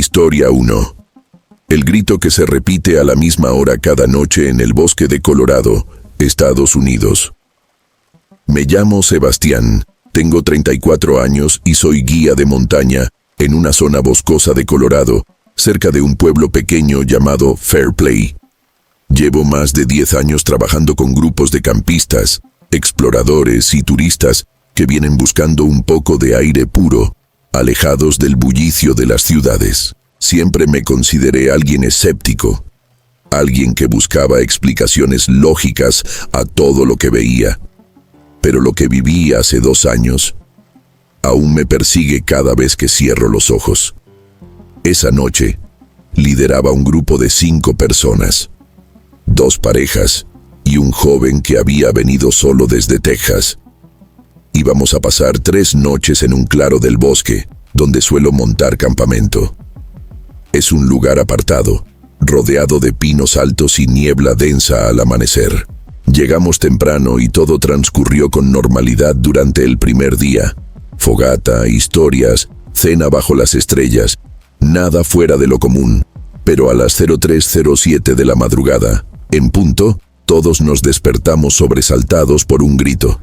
Historia 1. El grito que se repite a la misma hora cada noche en el bosque de Colorado, Estados Unidos. Me llamo Sebastián, tengo 34 años y soy guía de montaña en una zona boscosa de Colorado, cerca de un pueblo pequeño llamado Fairplay. Llevo más de 10 años trabajando con grupos de campistas, exploradores y turistas que vienen buscando un poco de aire puro, alejados del bullicio de las ciudades. Siempre me consideré alguien escéptico, alguien que buscaba explicaciones lógicas a todo lo que veía. Pero lo que viví hace 2 años aún me persigue cada vez que cierro los ojos. Esa noche, lideraba un grupo de 5 personas, 2 parejas y un joven que había venido solo desde Texas. Íbamos a pasar 3 noches en un claro del bosque, donde suelo montar campamento. Es un lugar apartado, rodeado de pinos altos y niebla densa al amanecer. Llegamos temprano y todo transcurrió con normalidad durante el primer día. Fogata, historias, cena bajo las estrellas, nada fuera de lo común. Pero a las 03:07 de la madrugada, en punto, todos nos despertamos sobresaltados por un grito.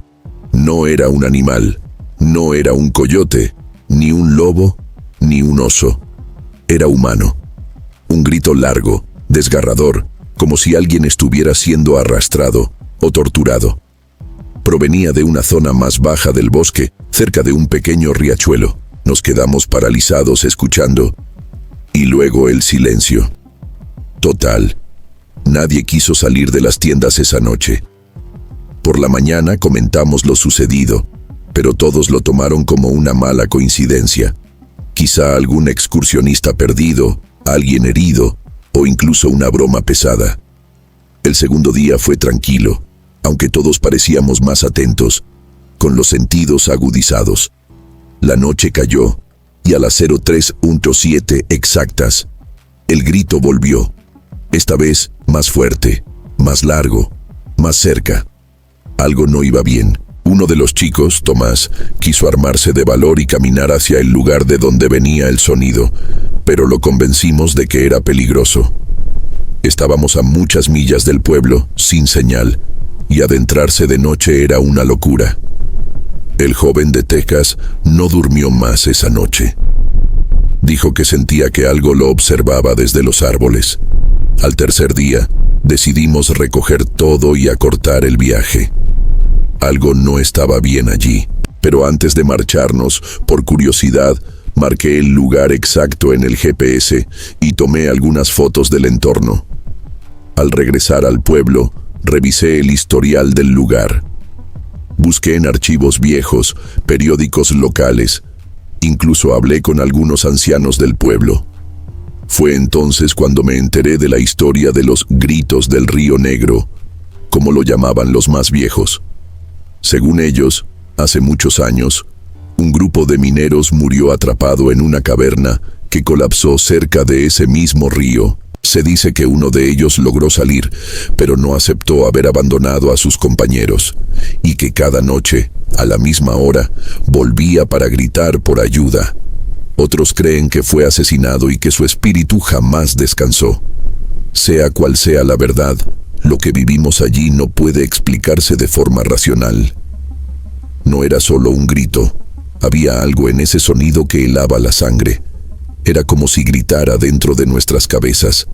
No era un animal, no era un coyote, ni un lobo, ni un oso. Era humano. Un grito largo, desgarrador, como si alguien estuviera siendo arrastrado o torturado. Provenía de una zona más baja del bosque, cerca de un pequeño riachuelo. Nos quedamos paralizados escuchando. Y luego el silencio. Total. Nadie quiso salir de las tiendas esa noche. Por la mañana comentamos lo sucedido, pero todos lo tomaron como una mala coincidencia. Quizá algún excursionista perdido, alguien herido, o incluso una broma pesada. El segundo día fue tranquilo, aunque todos parecíamos más atentos, con los sentidos agudizados. La noche cayó, y a las 03:07 exactas, el grito volvió. Esta vez más fuerte, más largo, más cerca. Algo no iba bien. Uno de los chicos, Tomás, quiso armarse de valor y caminar hacia el lugar de donde venía el sonido, pero lo convencimos de que era peligroso. Estábamos a muchas millas del pueblo, sin señal, y adentrarse de noche era una locura. El joven de Texas no durmió más esa noche. Dijo que sentía que algo lo observaba desde los árboles. Al tercer día, decidimos recoger todo y acortar el viaje. Algo no estaba bien allí, pero antes de marcharnos, por curiosidad, marqué el lugar exacto en el GPS y tomé algunas fotos del entorno. Al regresar al pueblo, revisé el historial del lugar. Busqué en archivos viejos, periódicos locales, incluso hablé con algunos ancianos del pueblo. Fue entonces cuando me enteré de la historia de los gritos del Río Negro, como lo llamaban los más viejos. Según ellos, hace muchos años, un grupo de mineros murió atrapado en una caverna que colapsó cerca de ese mismo río. Se dice que uno de ellos logró salir, pero no aceptó haber abandonado a sus compañeros, y que cada noche, a la misma hora, volvía para gritar por ayuda. Otros creen que fue asesinado y que su espíritu jamás descansó. Sea cual sea la verdad, lo que vivimos allí no puede explicarse de forma racional. No era solo un grito, había algo en ese sonido que helaba la sangre. Era como si gritara dentro de nuestras cabezas,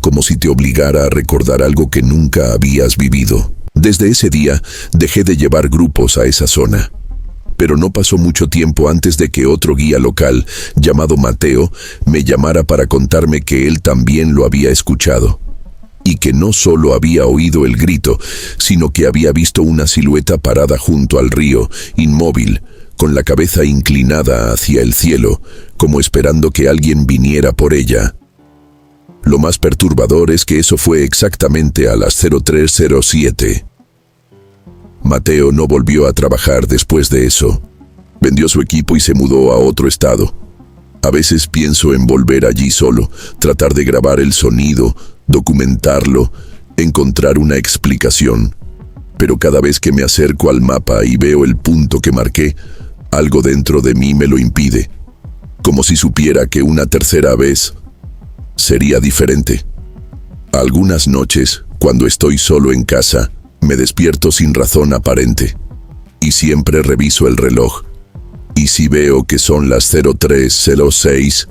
como si te obligara a recordar algo que nunca habías vivido. Desde ese día, dejé de llevar grupos a esa zona. Pero no pasó mucho tiempo antes de que otro guía local, llamado Mateo, me llamara para contarme que él también lo había escuchado. Y que no solo había oído el grito, sino que había visto una silueta parada junto al río, inmóvil, con la cabeza inclinada hacia el cielo, como esperando que alguien viniera por ella. Lo más perturbador es que eso fue exactamente a las 03:07. Mateo no volvió a trabajar después de eso. Vendió su equipo y se mudó a otro estado. A veces pienso en volver allí solo, tratar de grabar el sonido, documentarlo, encontrar una explicación. Pero cada vez que me acerco al mapa y veo el punto que marqué, algo dentro de mí me lo impide. como si supiera que una tercera vez sería diferente. Algunas noches, cuando estoy solo en casa, me despierto sin razón aparente. Y siempre reviso el reloj. Y si veo que son las 03:06,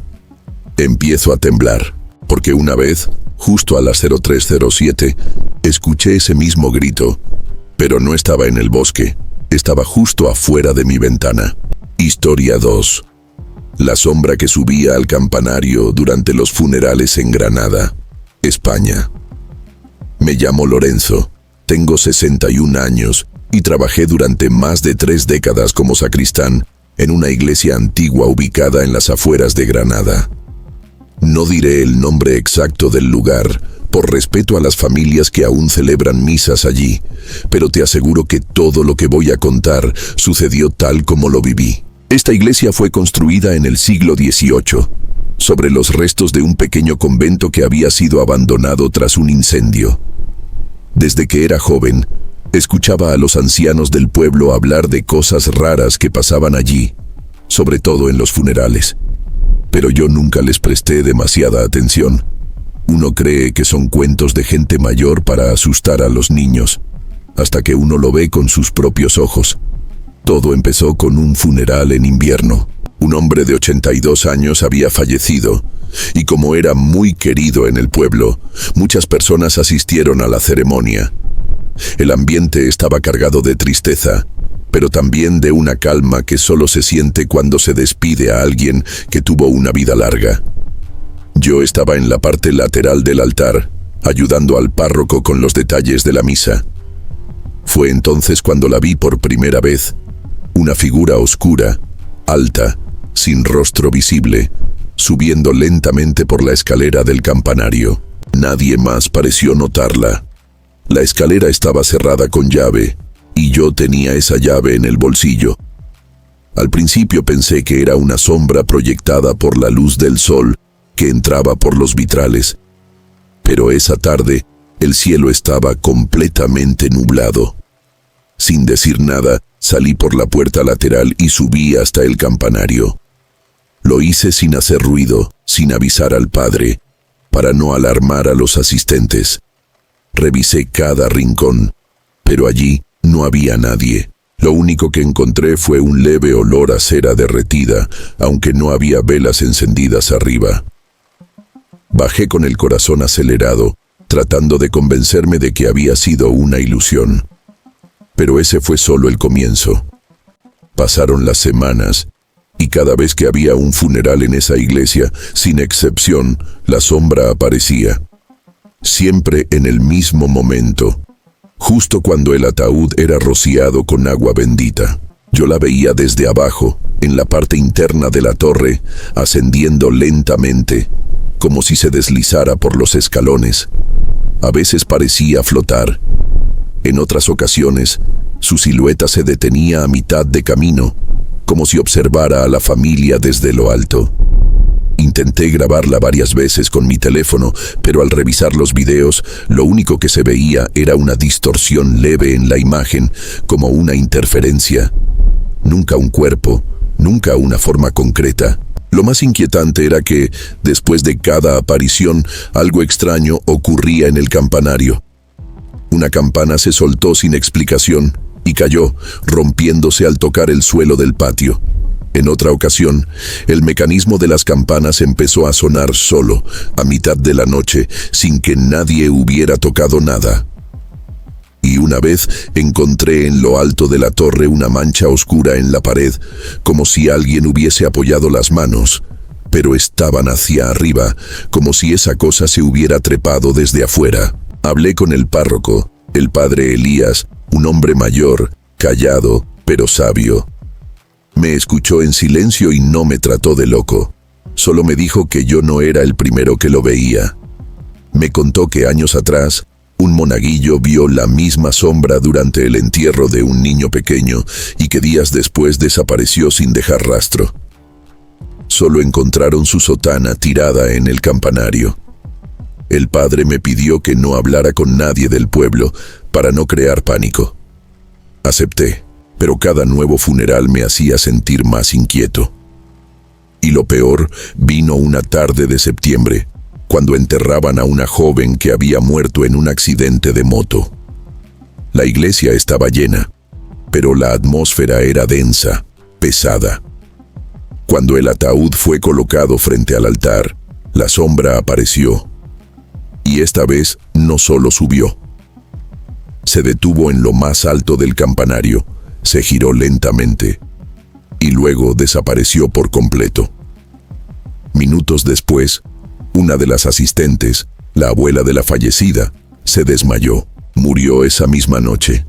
empiezo a temblar. Porque una vez, justo a las 03:07, escuché ese mismo grito. Pero no estaba en el bosque, estaba justo afuera de mi ventana. Historia 2. La sombra que subía al campanario durante los funerales en Granada, España. Me llamo Lorenzo, tengo 61 años y trabajé durante más de 3 décadas como sacristán en una iglesia antigua ubicada en las afueras de Granada. No diré el nombre exacto del lugar, por respeto a las familias que aún celebran misas allí, pero te aseguro que todo lo que voy a contar sucedió tal como lo viví. Esta iglesia fue construida en el siglo XVIII, sobre los restos de un pequeño convento que había sido abandonado tras un incendio. Desde que era joven, escuchaba a los ancianos del pueblo hablar de cosas raras que pasaban allí, sobre todo en los funerales. Pero yo nunca les presté demasiada atención. Uno cree que son cuentos de gente mayor para asustar a los niños, hasta que uno lo ve con sus propios ojos. Todo empezó con un funeral en invierno. Un hombre de 82 años había fallecido, y como era muy querido en el pueblo, muchas personas asistieron a la ceremonia. El ambiente estaba cargado de tristeza, pero también de una calma que solo se siente cuando se despide a alguien que tuvo una vida larga. Yo estaba en la parte lateral del altar, ayudando al párroco con los detalles de la misa. Fue entonces cuando la vi por primera vez, una figura oscura, alta, sin rostro visible, subiendo lentamente por la escalera del campanario. Nadie más pareció notarla. La escalera estaba cerrada con llave, y yo tenía esa llave en el bolsillo. Al principio pensé que era una sombra proyectada por la luz del sol que entraba por los vitrales. Pero esa tarde, el cielo estaba completamente nublado. Sin decir nada, salí por la puerta lateral y subí hasta el campanario. Lo hice sin hacer ruido, sin avisar al padre, para no alarmar a los asistentes. Revisé cada rincón, pero allí no había nadie. Lo único que encontré fue un leve olor a cera derretida, aunque no había velas encendidas arriba. Bajé con el corazón acelerado, tratando de convencerme de que había sido una ilusión. Pero ese fue solo el comienzo. Pasaron las semanas, y cada vez que había un funeral en esa iglesia, sin excepción, la sombra aparecía. Siempre en el mismo momento, justo cuando el ataúd era rociado con agua bendita. Yo la veía desde abajo, en la parte interna de la torre, ascendiendo lentamente, como si se deslizara por los escalones. A veces parecía flotar. En otras ocasiones, su silueta se detenía a mitad de camino, como si observara a la familia desde lo alto. Intenté grabarla varias veces con mi teléfono, pero al revisar los videos, lo único que se veía era una distorsión leve en la imagen, como una interferencia. Nunca un cuerpo, nunca una forma concreta. Lo más inquietante era que, después de cada aparición, algo extraño ocurría en el campanario. Una campana se soltó sin explicación y cayó, rompiéndose al tocar el suelo del patio. En otra ocasión, el mecanismo de las campanas empezó a sonar solo, a mitad de la noche, sin que nadie hubiera tocado nada. Y una vez encontré en lo alto de la torre una mancha oscura en la pared, como si alguien hubiese apoyado las manos, pero estaban hacia arriba, como si esa cosa se hubiera trepado desde afuera. Hablé con el párroco, el padre Elías, un hombre mayor, callado, pero sabio. Me escuchó en silencio y no me trató de loco. Solo me dijo que yo no era el primero que lo veía. Me contó que años atrás, un monaguillo vio la misma sombra durante el entierro de un niño pequeño y que días después desapareció sin dejar rastro. Solo encontraron su sotana tirada en el campanario. El padre me pidió que no hablara con nadie del pueblo para no crear pánico. Acepté, pero cada nuevo funeral me hacía sentir más inquieto. Y lo peor vino una tarde de septiembre, cuando enterraban a una joven que había muerto en un accidente de moto. La iglesia estaba llena, pero la atmósfera era densa, pesada. Cuando el ataúd fue colocado frente al altar, la sombra apareció. Y esta vez no solo subió. Se detuvo en lo más alto del campanario, se giró lentamente y luego desapareció por completo. Minutos después, una de las asistentes, la abuela de la fallecida, se desmayó. Murió esa misma noche.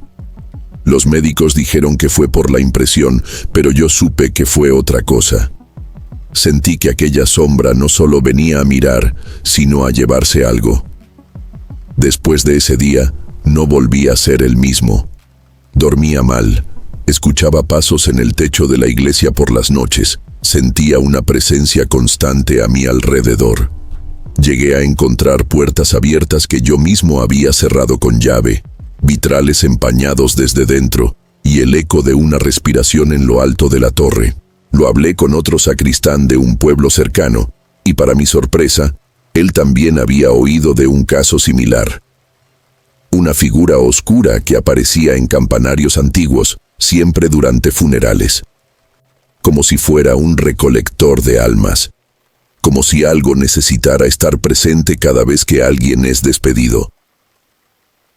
Los médicos dijeron que fue por la impresión, pero yo supe que fue otra cosa. Sentí que aquella sombra no solo venía a mirar, sino a llevarse algo. Después de ese día, no volví a ser el mismo. Dormía mal, escuchaba pasos en el techo de la iglesia por las noches, sentía una presencia constante a mi alrededor. Llegué a encontrar puertas abiertas que yo mismo había cerrado con llave, vitrales empañados desde dentro y el eco de una respiración en lo alto de la torre. Lo hablé con otro sacristán de un pueblo cercano y para mi sorpresa, él también había oído de un caso similar. Una figura oscura que aparecía en campanarios antiguos, siempre durante funerales. Como si fuera un recolector de almas. Como si algo necesitara estar presente cada vez que alguien es despedido.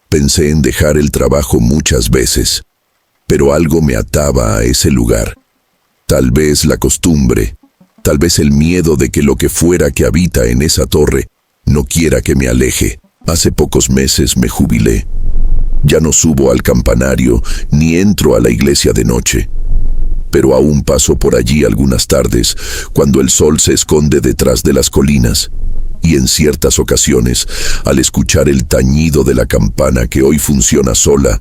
Pensé en dejar el trabajo muchas veces, pero algo me ataba a ese lugar. Tal vez la costumbre, tal vez el miedo de que lo que fuera que habita en esa torre no quiera que me aleje. Hace pocos meses me jubilé. Ya no subo al campanario ni entro a la iglesia de noche. Pero aún paso por allí algunas tardes, cuando el sol se esconde detrás de las colinas, y en ciertas ocasiones, al escuchar el tañido de la campana que hoy funciona sola,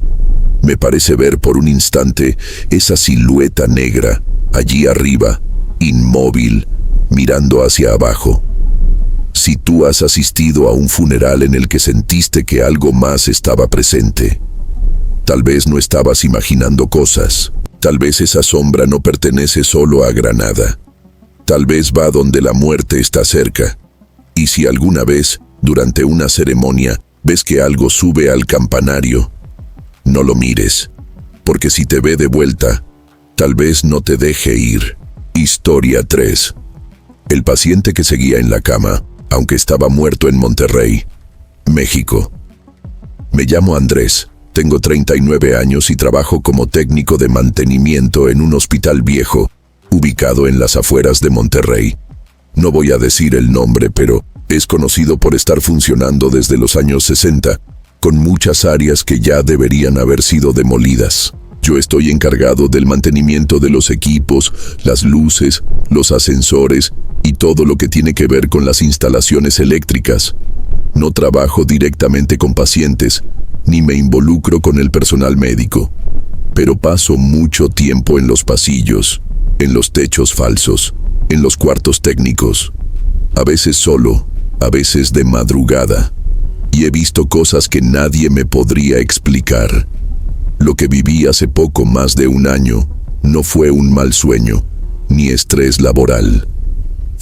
me parece ver por un instante esa silueta negra, allí arriba, inmóvil, mirando hacia abajo. Si tú has asistido a un funeral en el que sentiste que algo más estaba presente, tal vez no estabas imaginando cosas. Tal vez esa sombra no pertenece solo a Granada. Tal vez va donde la muerte está cerca. Y si alguna vez, durante una ceremonia, ves que algo sube al campanario, no lo mires, porque si te ve de vuelta, tal vez no te deje ir. Historia 3. El paciente que seguía en la cama, aunque estaba muerto en Monterrey, México. Me llamo Andrés. Tengo 39 años y trabajo como técnico de mantenimiento en un hospital viejo, ubicado en las afueras de Monterrey. No voy a decir el nombre, pero es conocido por estar funcionando desde los años 60, con muchas áreas que ya deberían haber sido demolidas. Yo estoy encargado del mantenimiento de los equipos, las luces, los ascensores y todo lo que tiene que ver con las instalaciones eléctricas. No trabajo directamente con pacientes, ni me involucro con el personal médico, pero paso mucho tiempo en los pasillos, en los techos falsos, en los cuartos técnicos, a veces solo, a veces de madrugada, y he visto cosas que nadie me podría explicar. Lo que viví hace poco más de un año no fue un mal sueño, ni estrés laboral,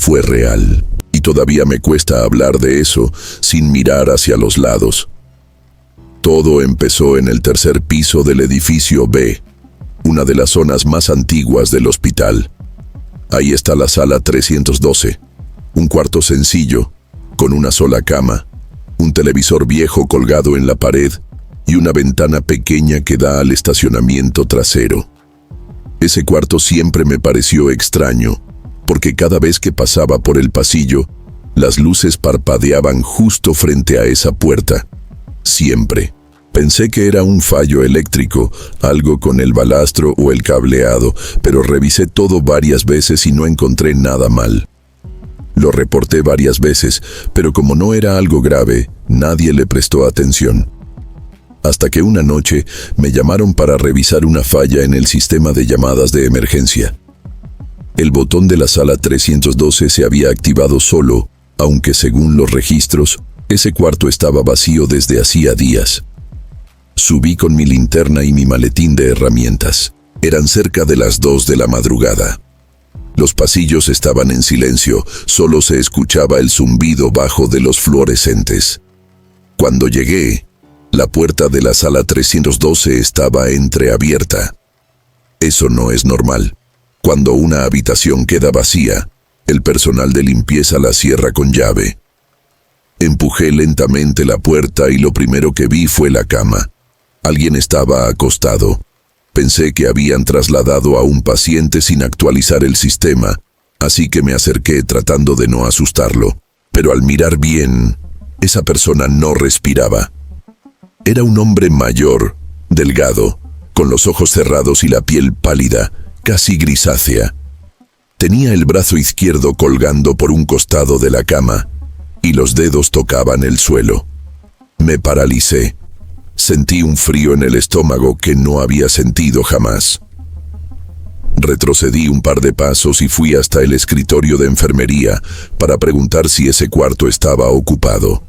fue real, y todavía me cuesta hablar de eso sin mirar hacia los lados. Todo empezó en el tercer piso del edificio B, una de las zonas más antiguas del hospital. Ahí está la sala 312, un cuarto sencillo, con una sola cama, un televisor viejo colgado en la pared y una ventana pequeña que da al estacionamiento trasero. Ese cuarto siempre me pareció extraño, porque cada vez que pasaba por el pasillo, las luces parpadeaban justo frente a esa puerta. Siempre. Pensé que era un fallo eléctrico, algo con el balastro o el cableado, pero revisé todo varias veces y no encontré nada mal. Lo reporté varias veces, pero como no era algo grave, nadie le prestó atención. Hasta que una noche me llamaron para revisar una falla en el sistema de llamadas de emergencia. El botón de la sala 312 se había activado solo, aunque según los registros, ese cuarto estaba vacío desde hacía días. Subí con mi linterna y mi maletín de herramientas. Eran cerca de las 2 de la madrugada. Los pasillos estaban en silencio, solo se escuchaba el zumbido bajo de los fluorescentes. Cuando llegué, la puerta de la sala 312 estaba entreabierta. Eso no es normal. Cuando una habitación queda vacía, el personal de limpieza la cierra con llave. Empujé lentamente la puerta y lo primero que vi fue la cama. Alguien estaba acostado. Pensé que habían trasladado a un paciente sin actualizar el sistema, así que me acerqué tratando de no asustarlo. Pero al mirar bien, esa persona no respiraba. Era un hombre mayor, delgado, con los ojos cerrados y la piel pálida, casi grisácea. Tenía el brazo izquierdo colgando por un costado de la cama, y los dedos tocaban el suelo. Me paralicé. Sentí un frío en el estómago que no había sentido jamás. Retrocedí un par de pasos y fui hasta el escritorio de enfermería para preguntar si ese cuarto estaba ocupado.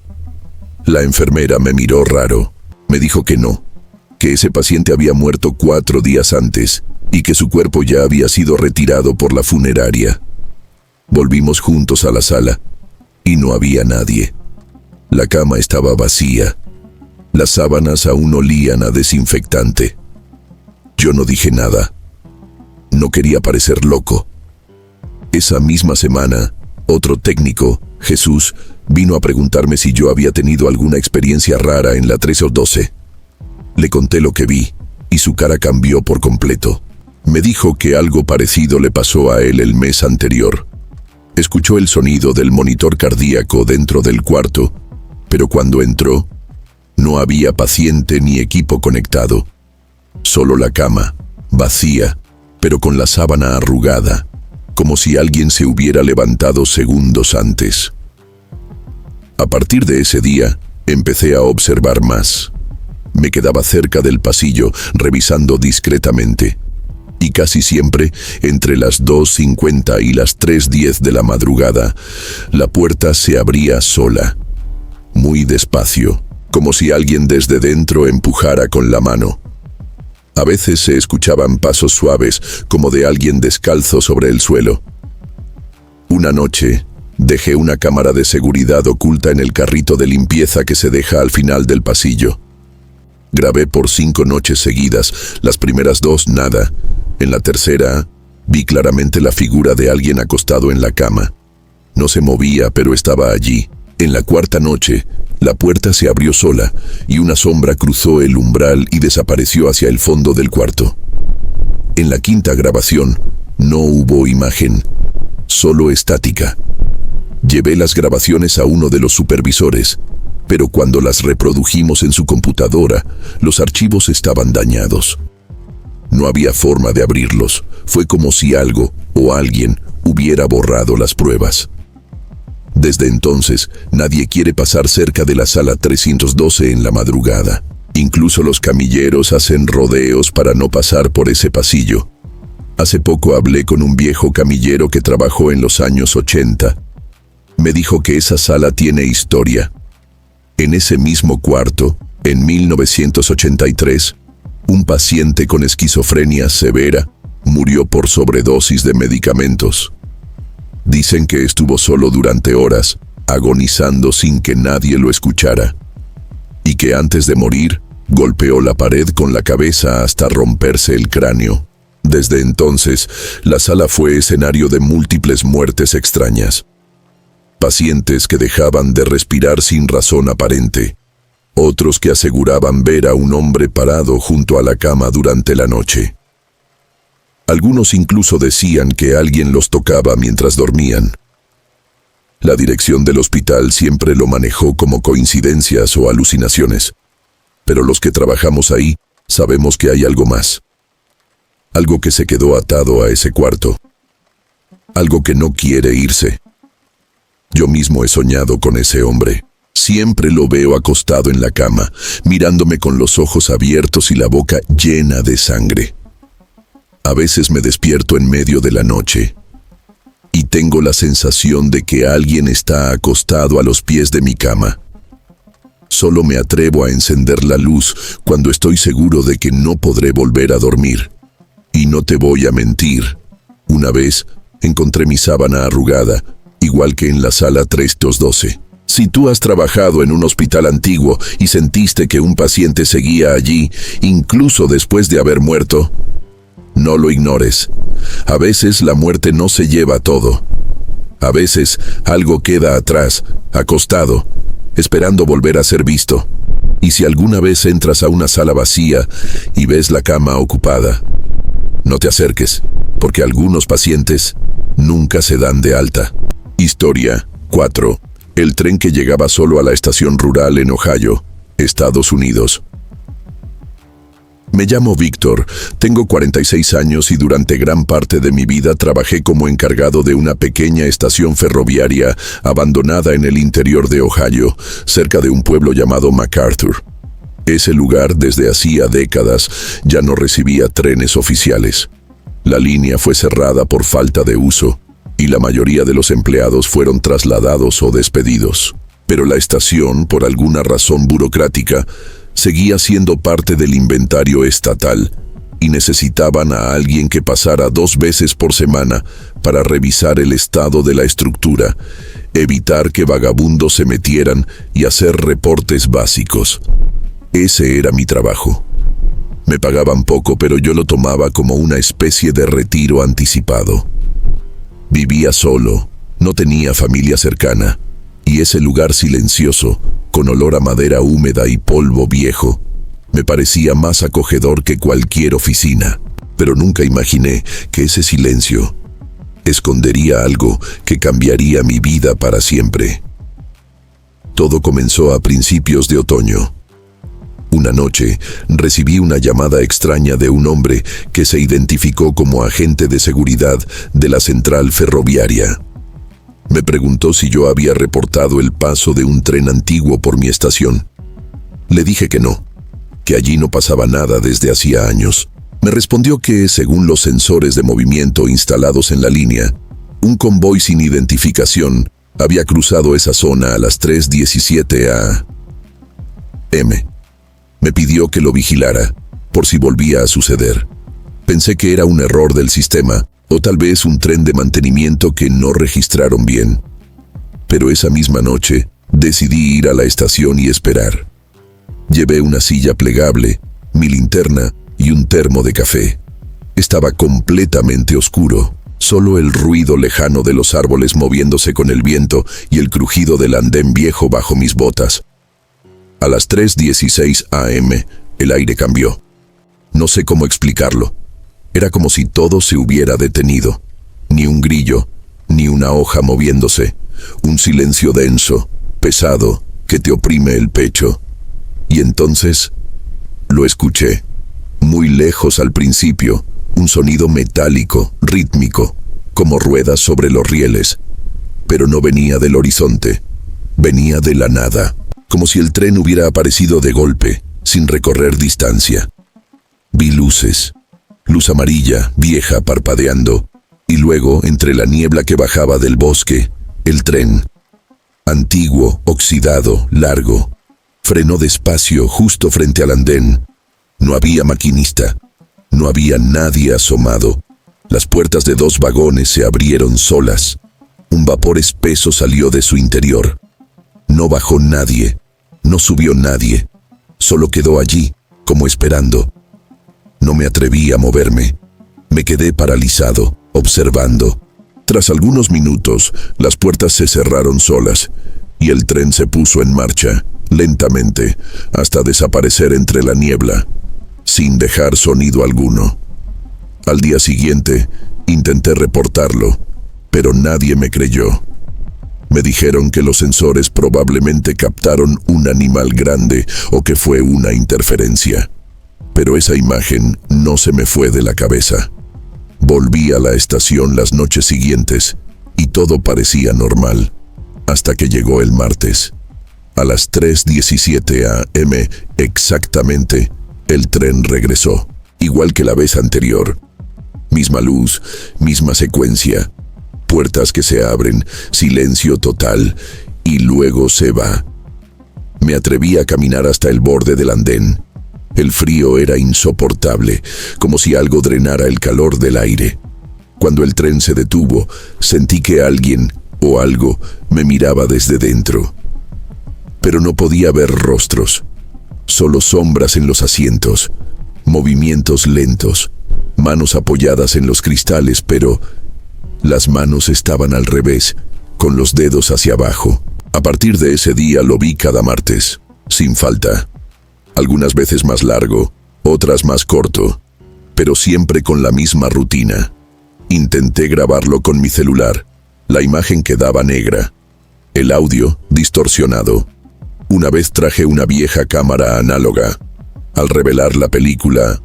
La enfermera me miró raro. Me dijo que no, que ese paciente había muerto 4 días antes y que su cuerpo ya había sido retirado por la funeraria. Volvimos juntos a la sala y no había nadie. La cama estaba vacía. Las sábanas aún olían a desinfectante. Yo no dije nada. No quería parecer loco. Esa misma semana, otro técnico, Jesús, vino a preguntarme si yo había tenido alguna experiencia rara en la 312. Le conté lo que vi, y su cara cambió por completo. Me dijo que algo parecido le pasó a él el mes anterior. Escuchó el sonido del monitor cardíaco dentro del cuarto, pero cuando entró, no había paciente ni equipo conectado. Solo la cama, vacía, pero con la sábana arrugada, como si alguien se hubiera levantado segundos antes. A partir de ese día, empecé a observar más. Me quedaba cerca del pasillo, revisando discretamente. Y casi siempre, entre las 2:50 y las 3:10 de la madrugada, la puerta se abría sola, muy despacio, como si alguien desde dentro empujara con la mano. A veces se escuchaban pasos suaves, como de alguien descalzo sobre el suelo. Una noche, dejé una cámara de seguridad oculta en el carrito de limpieza que se deja al final del pasillo. Grabé por 5 noches seguidas, las primeras 2 nada. En la tercera, vi claramente la figura de alguien acostado en la cama. No se movía, pero estaba allí. En la 4ª noche, la puerta se abrió sola y una sombra cruzó el umbral y desapareció hacia el fondo del cuarto. En la 5ª grabación, no hubo imagen, solo estática. Llevé las grabaciones a uno de los supervisores, pero cuando las reprodujimos en su computadora, los archivos estaban dañados. No había forma de abrirlos. Fue como si algo o alguien hubiera borrado las pruebas. Desde entonces, nadie quiere pasar cerca de la sala 312 en la madrugada. Incluso los camilleros hacen rodeos para no pasar por ese pasillo. Hace poco hablé con un viejo camillero que trabajó en los años 80. Me dijo que esa sala tiene historia. En ese mismo cuarto, en 1983, un paciente con esquizofrenia severa murió por sobredosis de medicamentos. Dicen que estuvo solo durante horas, agonizando sin que nadie lo escuchara, y que antes de morir, golpeó la pared con la cabeza hasta romperse el cráneo. Desde entonces, la sala fue escenario de múltiples muertes extrañas. Pacientes que dejaban de respirar sin razón aparente. Otros que aseguraban ver a un hombre parado junto a la cama durante la noche. Algunos incluso decían que alguien los tocaba mientras dormían. La dirección del hospital siempre lo manejó como coincidencias o alucinaciones, pero los que trabajamos ahí sabemos que hay algo más. Algo que se quedó atado a ese cuarto. Algo que no quiere irse. Yo mismo he soñado con ese hombre. Siempre lo veo acostado en la cama, mirándome con los ojos abiertos y la boca llena de sangre. A veces me despierto en medio de la noche y tengo la sensación de que alguien está acostado a los pies de mi cama. Solo me atrevo a encender la luz cuando estoy seguro de que no podré volver a dormir. Y no te voy a mentir, una vez encontré mi sábana arrugada, igual que en la sala 312. Si tú has trabajado en un hospital antiguo y sentiste que un paciente seguía allí, incluso después de haber muerto, no lo ignores. A veces la muerte no se lleva todo. A veces algo queda atrás, acostado, esperando volver a ser visto. Y si alguna vez entras a una sala vacía y ves la cama ocupada, no te acerques, porque algunos pacientes nunca se dan de alta. Historia 4. El tren que llegaba solo a la estación rural en Ohio, Estados Unidos. Me llamo Víctor, tengo 46 años y durante gran parte de mi vida trabajé como encargado de una pequeña estación ferroviaria abandonada en el interior de Ohio, cerca de un pueblo llamado MacArthur. Ese lugar, desde hacía décadas, ya no recibía trenes oficiales. La línea fue cerrada por falta de uso, y la mayoría de los empleados fueron trasladados o despedidos. Pero la estación, por alguna razón burocrática, seguía siendo parte del inventario estatal, y necesitaban a alguien que pasara 2 veces por semana para revisar el estado de la estructura, evitar que vagabundos se metieran y hacer reportes básicos. Ese era mi trabajo. Me pagaban poco, pero yo lo tomaba como una especie de retiro anticipado. Vivía solo, no tenía familia cercana, y ese lugar silencioso, con olor a madera húmeda y polvo viejo, me parecía más acogedor que cualquier oficina. Pero nunca imaginé que ese silencio escondería algo que cambiaría mi vida para siempre. Todo comenzó a principios de otoño. Una noche, recibí una llamada extraña de un hombre que se identificó como agente de seguridad de la central ferroviaria. Me preguntó si yo había reportado el paso de un tren antiguo por mi estación. Le dije que no, que allí no pasaba nada desde hacía años. Me respondió que, según los sensores de movimiento instalados en la línea, un convoy sin identificación había cruzado esa zona a las 3:17 a.m. Me pidió que lo vigilara, por si volvía a suceder. Pensé que era un error del sistema, o tal vez un tren de mantenimiento que no registraron bien. Pero esa misma noche, decidí ir a la estación y esperar. Llevé una silla plegable, mi linterna y un termo de café. Estaba completamente oscuro, solo el ruido lejano de los árboles moviéndose con el viento y el crujido del andén viejo bajo mis botas. A las 3:16 a.m., el aire cambió. No sé cómo explicarlo. Era como si todo se hubiera detenido. Ni un grillo, ni una hoja moviéndose. Un silencio denso, pesado, que te oprime el pecho. Y entonces, lo escuché. Muy lejos al principio, un sonido metálico, rítmico, como ruedas sobre los rieles. Pero no venía del horizonte, venía de la nada. Como si el tren hubiera aparecido de golpe, sin recorrer distancia. Vi luces, luz amarilla, vieja, parpadeando, y luego, entre la niebla que bajaba del bosque, el tren, antiguo, oxidado, largo, frenó despacio justo frente al andén. No había maquinista, no había nadie asomado. Las puertas de 2 vagones se abrieron solas. Un vapor espeso salió de su interior. No bajó nadie. No subió nadie, solo quedó allí, como esperando. No me atreví a moverme. Me quedé paralizado, observando. Tras algunos minutos, las puertas se cerraron solas, y el tren se puso en marcha, lentamente, hasta desaparecer entre la niebla, sin dejar sonido alguno. Al día siguiente, intenté reportarlo, pero nadie me creyó. Me dijeron que los sensores probablemente captaron un animal grande o que fue una interferencia. Pero esa imagen no se me fue de la cabeza. Volví a la estación las noches siguientes y todo parecía normal, hasta que llegó el martes. A las 3:17 a.m. exactamente, el tren regresó, igual que la vez anterior. Misma luz, misma secuencia. Puertas que se abren, silencio total, y luego se va. Me atreví a caminar hasta el borde del andén. El frío era insoportable, como si algo drenara el calor del aire. Cuando el tren se detuvo, sentí que alguien o algo me miraba desde dentro. Pero no podía ver rostros, solo sombras en los asientos, movimientos lentos, manos apoyadas en los cristales, pero las manos estaban al revés, con los dedos hacia abajo. A partir de ese día lo vi cada martes, sin falta. Algunas veces más largo, otras más corto, pero siempre con la misma rutina. Intenté grabarlo con mi celular. La imagen quedaba negra, el audio distorsionado. Una vez traje una vieja cámara análoga. Al revelar la película,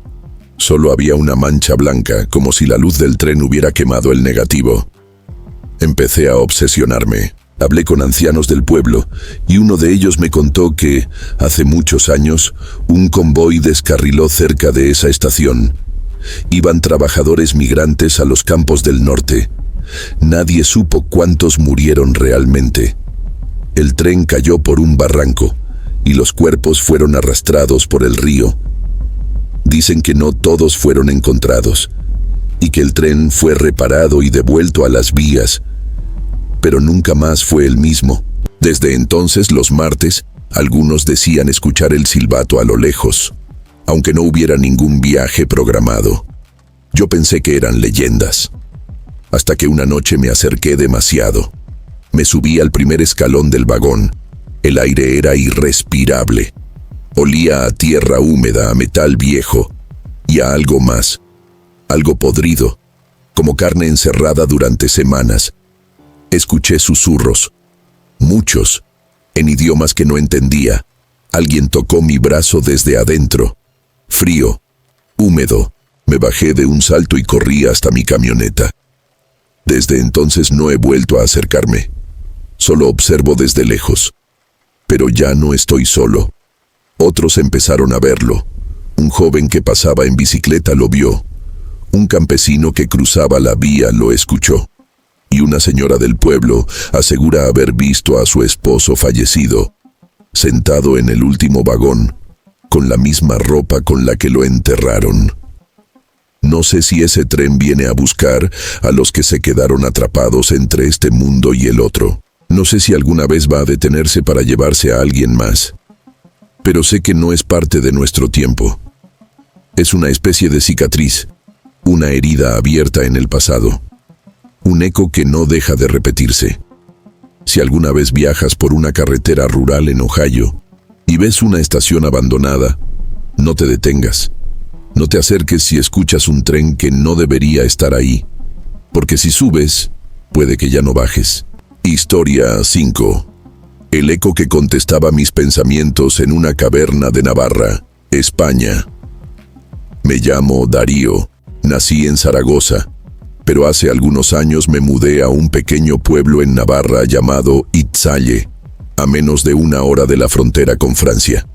solo había una mancha blanca, como si la luz del tren hubiera quemado el negativo. Empecé a obsesionarme. Hablé con ancianos del pueblo y uno de ellos me contó que, hace muchos años, un convoy descarriló cerca de esa estación. Iban trabajadores migrantes a los campos del norte. Nadie supo cuántos murieron realmente. El tren cayó por un barranco y los cuerpos fueron arrastrados por el río. Dicen que no todos fueron encontrados y que el tren fue reparado y devuelto a las vías, pero nunca más fue el mismo. Desde entonces, los martes, algunos decían escuchar el silbato a lo lejos, aunque no hubiera ningún viaje programado. Yo pensé que eran leyendas, hasta que una noche me acerqué demasiado. Me subí al primer escalón del vagón. El aire era irrespirable. Olía a tierra húmeda, a metal viejo y a algo más, algo podrido, como carne encerrada durante semanas. Escuché susurros, muchos, en idiomas que no entendía. Alguien tocó mi brazo desde adentro. Frío, húmedo. Me bajé de un salto y corrí hasta mi camioneta. Desde entonces no he vuelto a acercarme. Solo observo desde lejos. Pero ya no estoy solo. Otros empezaron a verlo. Un joven que pasaba en bicicleta lo vio. Un campesino que cruzaba la vía lo escuchó. Y una señora del pueblo asegura haber visto a su esposo fallecido, sentado en el último vagón, con la misma ropa con la que lo enterraron. No sé si ese tren viene a buscar a los que se quedaron atrapados entre este mundo y el otro. No sé si alguna vez va a detenerse para llevarse a alguien más. Pero sé que no es parte de nuestro tiempo. Es una especie de cicatriz, una herida abierta en el pasado. Un eco que no deja de repetirse. Si alguna vez viajas por una carretera rural en Ohio y ves una estación abandonada, no te detengas. No te acerques si escuchas un tren que no debería estar ahí, porque si subes, puede que ya no bajes. Historia 5. El eco que contestaba mis pensamientos en una caverna de Navarra, España. Me llamo Darío, nací en Zaragoza, pero hace algunos años me mudé a un pequeño pueblo en Navarra llamado Itzalle, a menos de 1 hora de la frontera con Francia.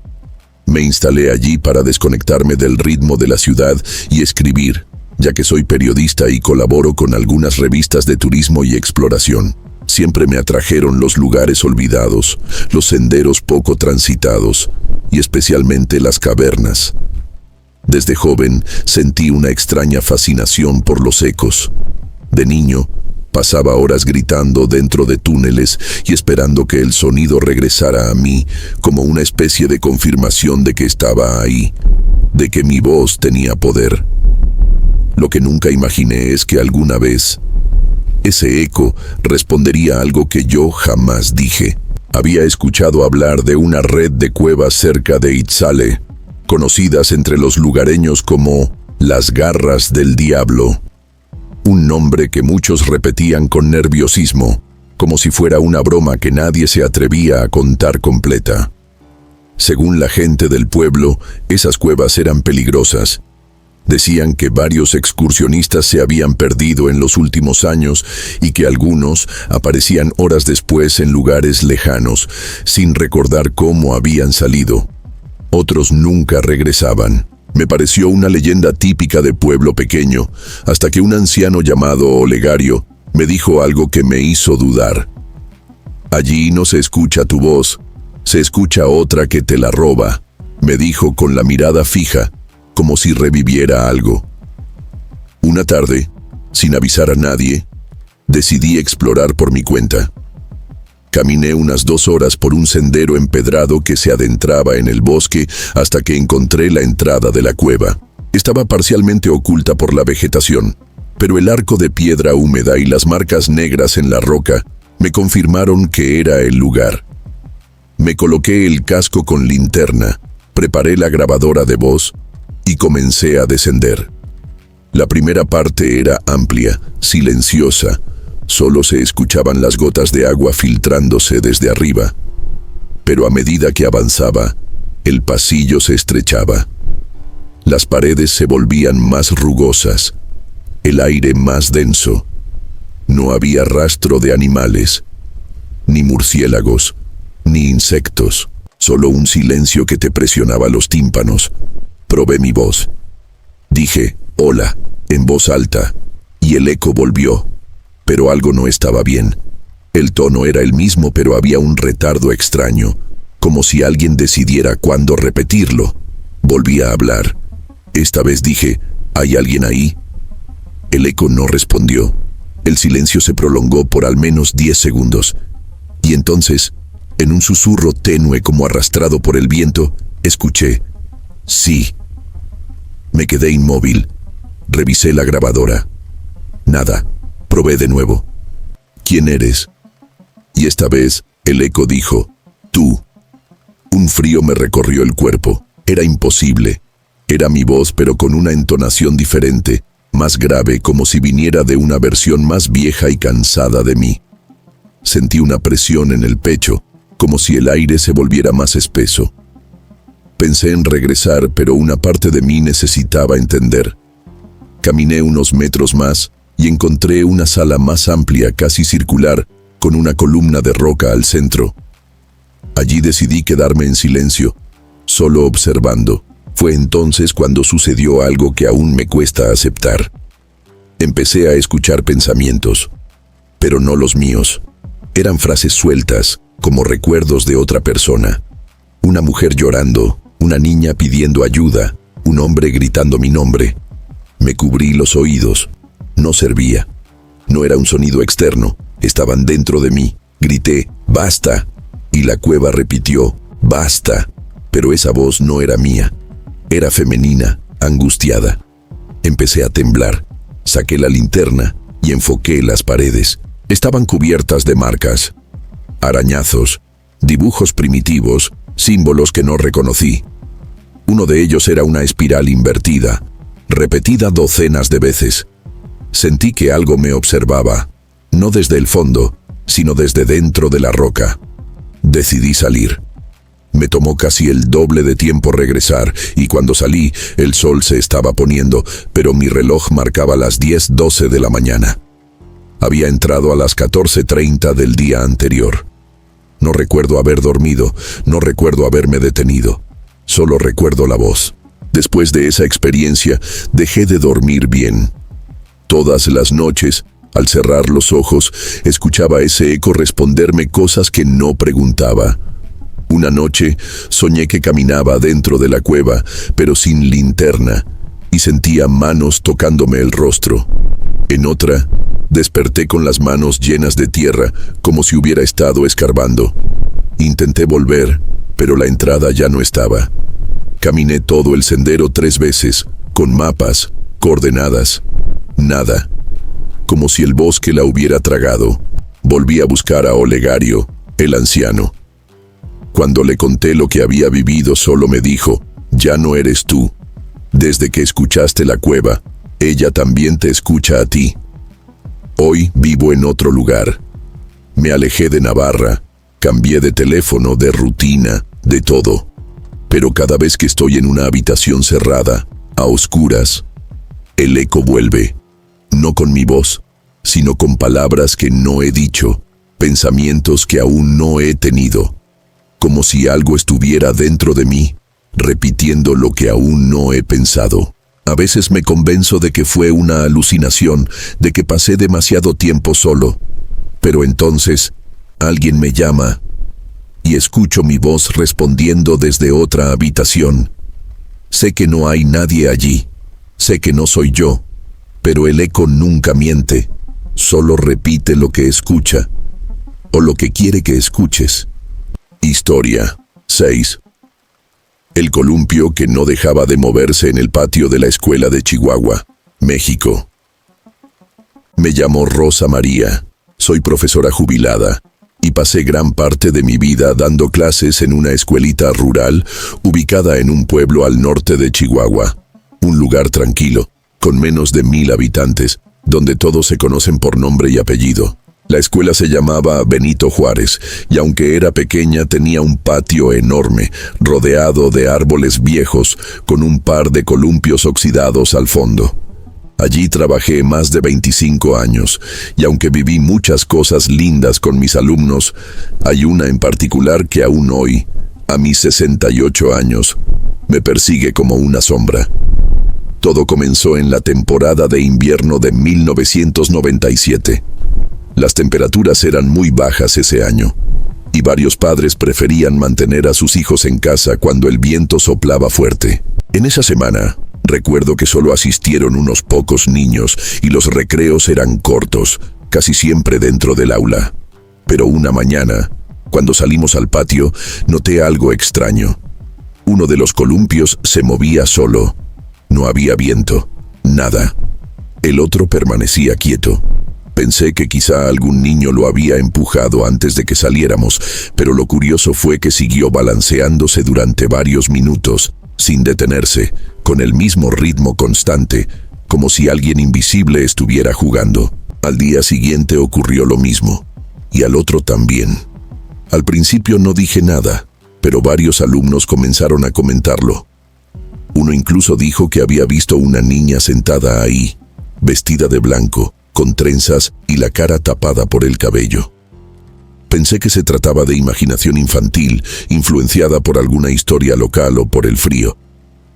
Me instalé allí para desconectarme del ritmo de la ciudad y escribir, ya que soy periodista y colaboro con algunas revistas de turismo y exploración. Siempre me atrajeron los lugares olvidados, los senderos poco transitados y especialmente las cavernas. Desde joven sentí una extraña fascinación por los ecos. De niño, pasaba horas gritando dentro de túneles y esperando que el sonido regresara a mí como una especie de confirmación de que estaba ahí, de que mi voz tenía poder. Lo que nunca imaginé es que alguna vez ese eco respondería a algo que yo jamás dije. Había escuchado hablar de una red de cuevas cerca de Itzalle, conocidas entre los lugareños como las Garras del Diablo. Un nombre que muchos repetían con nerviosismo, como si fuera una broma que nadie se atrevía a contar completa. Según la gente del pueblo, esas cuevas eran peligrosas. Decían que varios excursionistas se habían perdido en los últimos años y que algunos aparecían horas después en lugares lejanos, sin recordar cómo habían salido. Otros nunca regresaban. Me pareció una leyenda típica de pueblo pequeño, hasta que un anciano llamado Olegario me dijo algo que me hizo dudar. Allí no se escucha tu voz, se escucha otra que te la roba, me dijo con la mirada fija, como si reviviera algo. Una tarde, Sin avisar a nadie, decidí explorar por mi cuenta. Caminé unas 2 horas por un sendero empedrado que se adentraba en el bosque hasta que encontré la entrada de la cueva. Estaba parcialmente oculta por la vegetación, pero el arco de piedra húmeda y las marcas negras en la roca me confirmaron que era el lugar. Me coloqué el casco con linterna, preparé la grabadora de voz y comencé a descender. La primera parte era amplia, silenciosa. Solo se escuchaban las gotas de agua filtrándose desde arriba. Pero a medida que avanzaba, el pasillo se estrechaba. Las paredes se volvían más rugosas, el aire más denso. No había rastro de animales, ni murciélagos, ni insectos, solo un silencio que te presionaba los tímpanos. Probé mi voz. Dije, hola, en voz alta, y el eco volvió. Pero algo no estaba bien. El tono era el mismo, pero había un retardo extraño, como si alguien decidiera cuándo repetirlo. Volví a hablar. Esta vez dije, ¿hay alguien ahí? El eco no respondió. El silencio se prolongó por al menos 10 segundos. Y entonces, en un susurro tenue como arrastrado por el viento, escuché, sí. Me quedé inmóvil. Revisé la grabadora. Nada. Probé de nuevo. ¿Quién eres? Y esta vez, el eco dijo, tú. Un frío me recorrió el cuerpo. Era imposible. Era mi voz, pero con una entonación diferente, más grave, como si viniera de una versión más vieja y cansada de mí. Sentí una presión en el pecho, como si el aire se volviera más espeso. Pensé en regresar, pero una parte de mí necesitaba entender. Caminé unos metros más y encontré una sala más amplia, casi circular, con una columna de roca al centro. Allí decidí quedarme en silencio, solo observando. Fue entonces cuando sucedió algo que aún me cuesta aceptar. Empecé a escuchar pensamientos, pero no los míos. Eran frases sueltas, como recuerdos de otra persona. Una mujer llorando, una niña pidiendo ayuda, un hombre gritando mi nombre. Me cubrí los oídos. No servía. No era un sonido externo, estaban dentro de mí. Grité, ¡basta! Y la cueva repitió, ¡basta! Pero esa voz no era mía. Era femenina, angustiada. Empecé a temblar. Saqué la linterna y enfoqué las paredes. Estaban cubiertas de marcas, arañazos, dibujos primitivos, símbolos que no reconocí. Uno de ellos era una espiral invertida, repetida docenas de veces. Sentí que algo me observaba, no desde el fondo, sino desde dentro de la roca. Decidí salir. Me tomó casi el doble de tiempo regresar, y cuando salí, el sol se estaba poniendo, pero mi reloj marcaba las 10:12 de la mañana. Había entrado a las 14:30 del día anterior. No recuerdo haber dormido, no recuerdo haberme detenido. Solo recuerdo la voz. Después de esa experiencia, dejé de dormir bien. Todas las noches, al cerrar los ojos, escuchaba ese eco responderme cosas que no preguntaba. Una noche, soñé que caminaba dentro de la cueva, pero sin linterna, y sentía manos tocándome el rostro. En otra, desperté con las manos llenas de tierra, como si hubiera estado escarbando. Intenté volver, pero la entrada ya no estaba. Caminé todo el sendero 3 veces, con mapas, coordenadas. Nada. Como si el bosque la hubiera tragado. Volví a buscar a Olegario, el anciano. Cuando le conté lo que había vivido, solo me dijo, ya no eres tú. Desde que escuchaste la cueva, ella también te escucha a ti. Hoy vivo en otro lugar. Me alejé de Navarra, cambié de teléfono, de rutina, de todo. Pero cada vez que estoy en una habitación cerrada, a oscuras, el eco vuelve. No con mi voz, sino con palabras que no he dicho, pensamientos que aún no he tenido. Como si algo estuviera dentro de mí, repitiendo lo que aún no he pensado. A veces me convenzo de que fue una alucinación, de que pasé demasiado tiempo solo. Pero entonces, alguien me llama, y escucho mi voz respondiendo desde otra habitación. Sé que no hay nadie allí, sé que no soy yo, Pero el eco nunca miente, solo repite lo que escucha, o lo que quiere que escuches. Historia 6. El columpio que no dejaba de moverse en el patio de la escuela de Chihuahua, México. Me llamo Rosa María, soy profesora jubilada, y pasé gran parte de mi vida dando clases en una escuelita rural ubicada en un pueblo al norte de Chihuahua, un lugar tranquilo, con menos de 1000 habitantes, donde todos se conocen por nombre y apellido. La escuela se llamaba Benito Juárez, y aunque era pequeña tenía un patio enorme, rodeado de árboles viejos, con un par de columpios oxidados al fondo. Allí trabajé más de 25 años, y aunque viví muchas cosas lindas con mis alumnos, hay una en particular que aún hoy, a mis 68 años, me persigue como una sombra. Todo comenzó en la temporada de invierno de 1997. Las temperaturas eran muy bajas ese año, y varios padres preferían mantener a sus hijos en casa cuando el viento soplaba fuerte. En esa semana, recuerdo que solo asistieron unos pocos niños y los recreos eran cortos, casi siempre dentro del aula. Pero una mañana, cuando salimos al patio, noté algo extraño. Uno de los columpios se movía solo. No había viento, nada. El otro permanecía quieto. Pensé que quizá algún niño lo había empujado antes de que saliéramos, pero lo curioso fue que siguió balanceándose durante varios minutos, sin detenerse, con el mismo ritmo constante, como si alguien invisible estuviera jugando. Al día siguiente ocurrió lo mismo, y al otro también. Al principio no dije nada, pero varios alumnos comenzaron a comentarlo. Uno incluso dijo que había visto una niña sentada ahí, vestida de blanco, con trenzas y la cara tapada por el cabello. Pensé que se trataba de imaginación infantil, influenciada por alguna historia local o por el frío.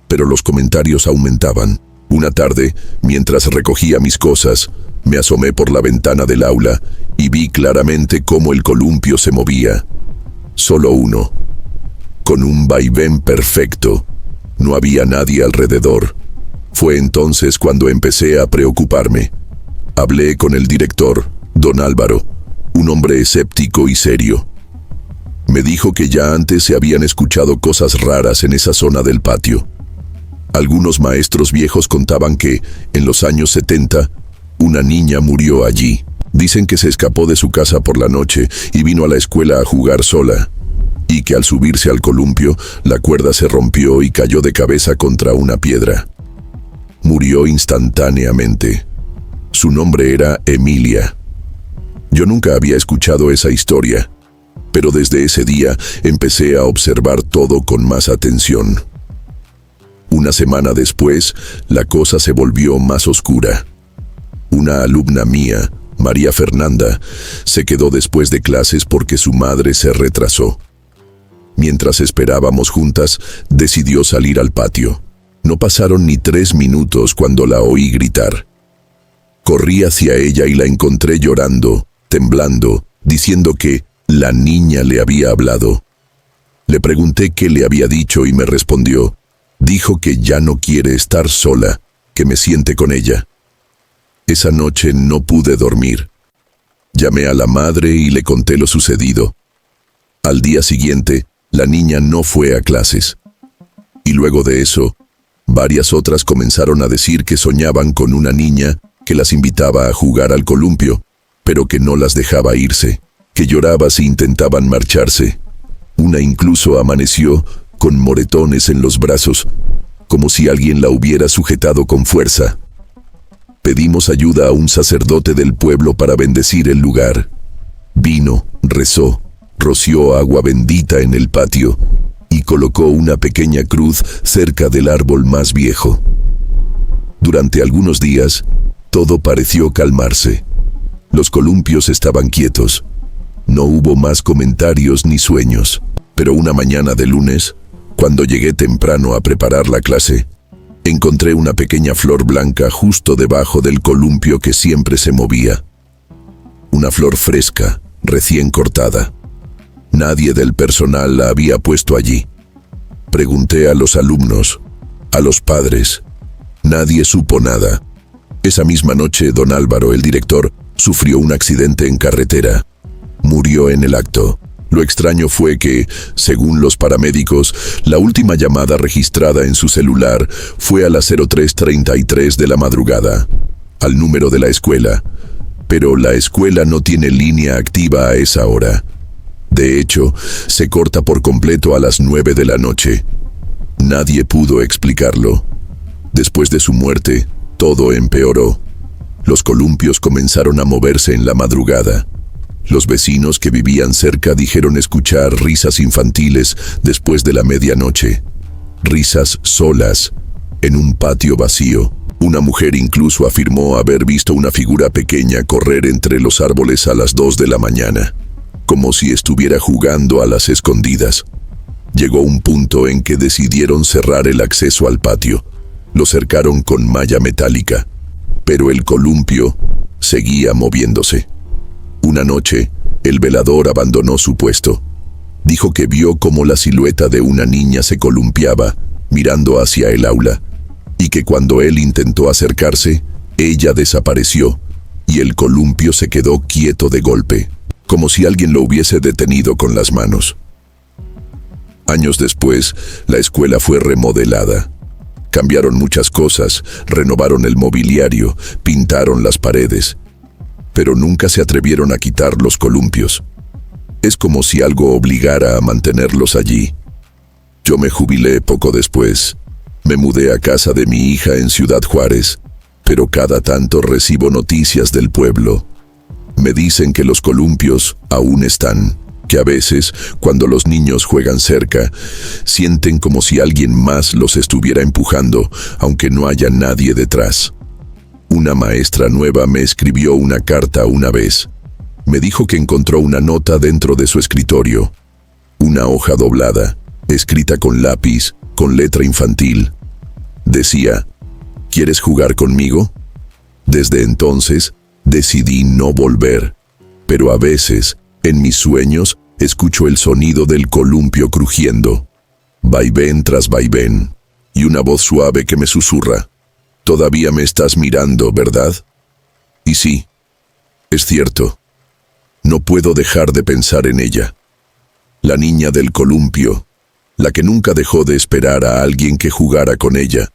Pero los comentarios aumentaban. Una tarde, mientras recogía mis cosas, me asomé por la ventana del aula y vi claramente cómo el columpio se movía. Solo uno, con un vaivén perfecto. No había nadie alrededor. Fue entonces cuando empecé a preocuparme. Hablé con el director, don Álvaro, un hombre escéptico y serio. Me dijo que ya antes se habían escuchado cosas raras en esa zona del patio. Algunos maestros viejos contaban que, en los años 70, una niña murió allí. Dicen que se escapó de su casa por la noche y vino a la escuela a jugar sola, y que al subirse al columpio, la cuerda se rompió y cayó de cabeza contra una piedra. Murió instantáneamente. Su nombre era Emilia. Yo nunca había escuchado esa historia, pero desde ese día empecé a observar todo con más atención. Una semana después, la cosa se volvió más oscura. Una alumna mía, María Fernanda, se quedó después de clases porque su madre se retrasó. Mientras esperábamos juntas, decidió salir al patio. No pasaron ni 3 minutos cuando la oí gritar. Corrí hacia ella y la encontré llorando, temblando, diciendo que la niña le había hablado. Le pregunté qué le había dicho y me respondió, dijo que ya no quiere estar sola, que me siente con ella. Esa noche no pude dormir. Llamé a la madre y le conté lo sucedido. Al día siguiente, la niña no fue a clases. Y luego de eso, varias otras comenzaron a decir que soñaban con una niña que las invitaba a jugar al columpio, pero que no las dejaba irse, que lloraba si intentaban marcharse. Una incluso amaneció con moretones en los brazos, como si alguien la hubiera sujetado con fuerza. Pedimos ayuda a un sacerdote del pueblo para bendecir el lugar. Vino, rezó, roció agua bendita en el patio y colocó una pequeña cruz cerca del árbol más viejo. Durante algunos días, todo pareció calmarse. Los columpios estaban quietos. No hubo más comentarios ni sueños. Pero una mañana de lunes, cuando llegué temprano a preparar la clase, encontré una pequeña flor blanca justo debajo del columpio que siempre se movía. Una flor fresca, recién cortada. Nadie del personal la había puesto allí. Pregunté a los alumnos, a los padres. Nadie supo nada. Esa misma noche, don Álvaro, el director, sufrió un accidente en carretera. Murió en el acto. Lo extraño fue que, según los paramédicos, la última llamada registrada en su celular fue a las 03:33 de la madrugada, al número de la escuela. Pero la escuela no tiene línea activa a esa hora. De hecho, se corta por completo a las 9 de la noche. Nadie pudo explicarlo. Después de su muerte, todo empeoró. Los columpios comenzaron a moverse en la madrugada. Los vecinos que vivían cerca dijeron escuchar risas infantiles después de la medianoche. Risas solas, en un patio vacío. Una mujer incluso afirmó haber visto una figura pequeña correr entre los árboles a las 2 de la mañana, como si estuviera jugando a las escondidas. Llegó un punto en que decidieron cerrar el acceso al patio. Lo cercaron con malla metálica, pero el columpio seguía moviéndose. Una noche, el velador abandonó su puesto. Dijo que vio cómo la silueta de una niña se columpiaba, mirando hacia el aula, y que cuando él intentó acercarse, ella desapareció, y el columpio se quedó quieto de golpe, como si alguien lo hubiese detenido con las manos. Años después, la escuela fue remodelada. Cambiaron muchas cosas, renovaron el mobiliario, pintaron las paredes, pero nunca se atrevieron a quitar los columpios. Es como si algo obligara a mantenerlos allí. Yo me jubilé poco después. Me mudé a casa de mi hija en Ciudad Juárez, pero cada tanto recibo noticias del pueblo. Me dicen que los columpios aún están, que a veces, cuando los niños juegan cerca, sienten como si alguien más los estuviera empujando, aunque no haya nadie detrás. Una maestra nueva me escribió una carta una vez. Me dijo que encontró una nota dentro de su escritorio. Una hoja doblada, escrita con lápiz, con letra infantil. Decía, ¿quieres jugar conmigo? Desde entonces, decidí no volver. Pero a veces, en mis sueños, escucho el sonido del columpio crujiendo. Vaivén tras vaivén. Y una voz suave que me susurra. Todavía me estás mirando, ¿verdad? Y sí, es cierto. No puedo dejar de pensar en ella. La niña del columpio, la que nunca dejó de esperar a alguien que jugara con ella,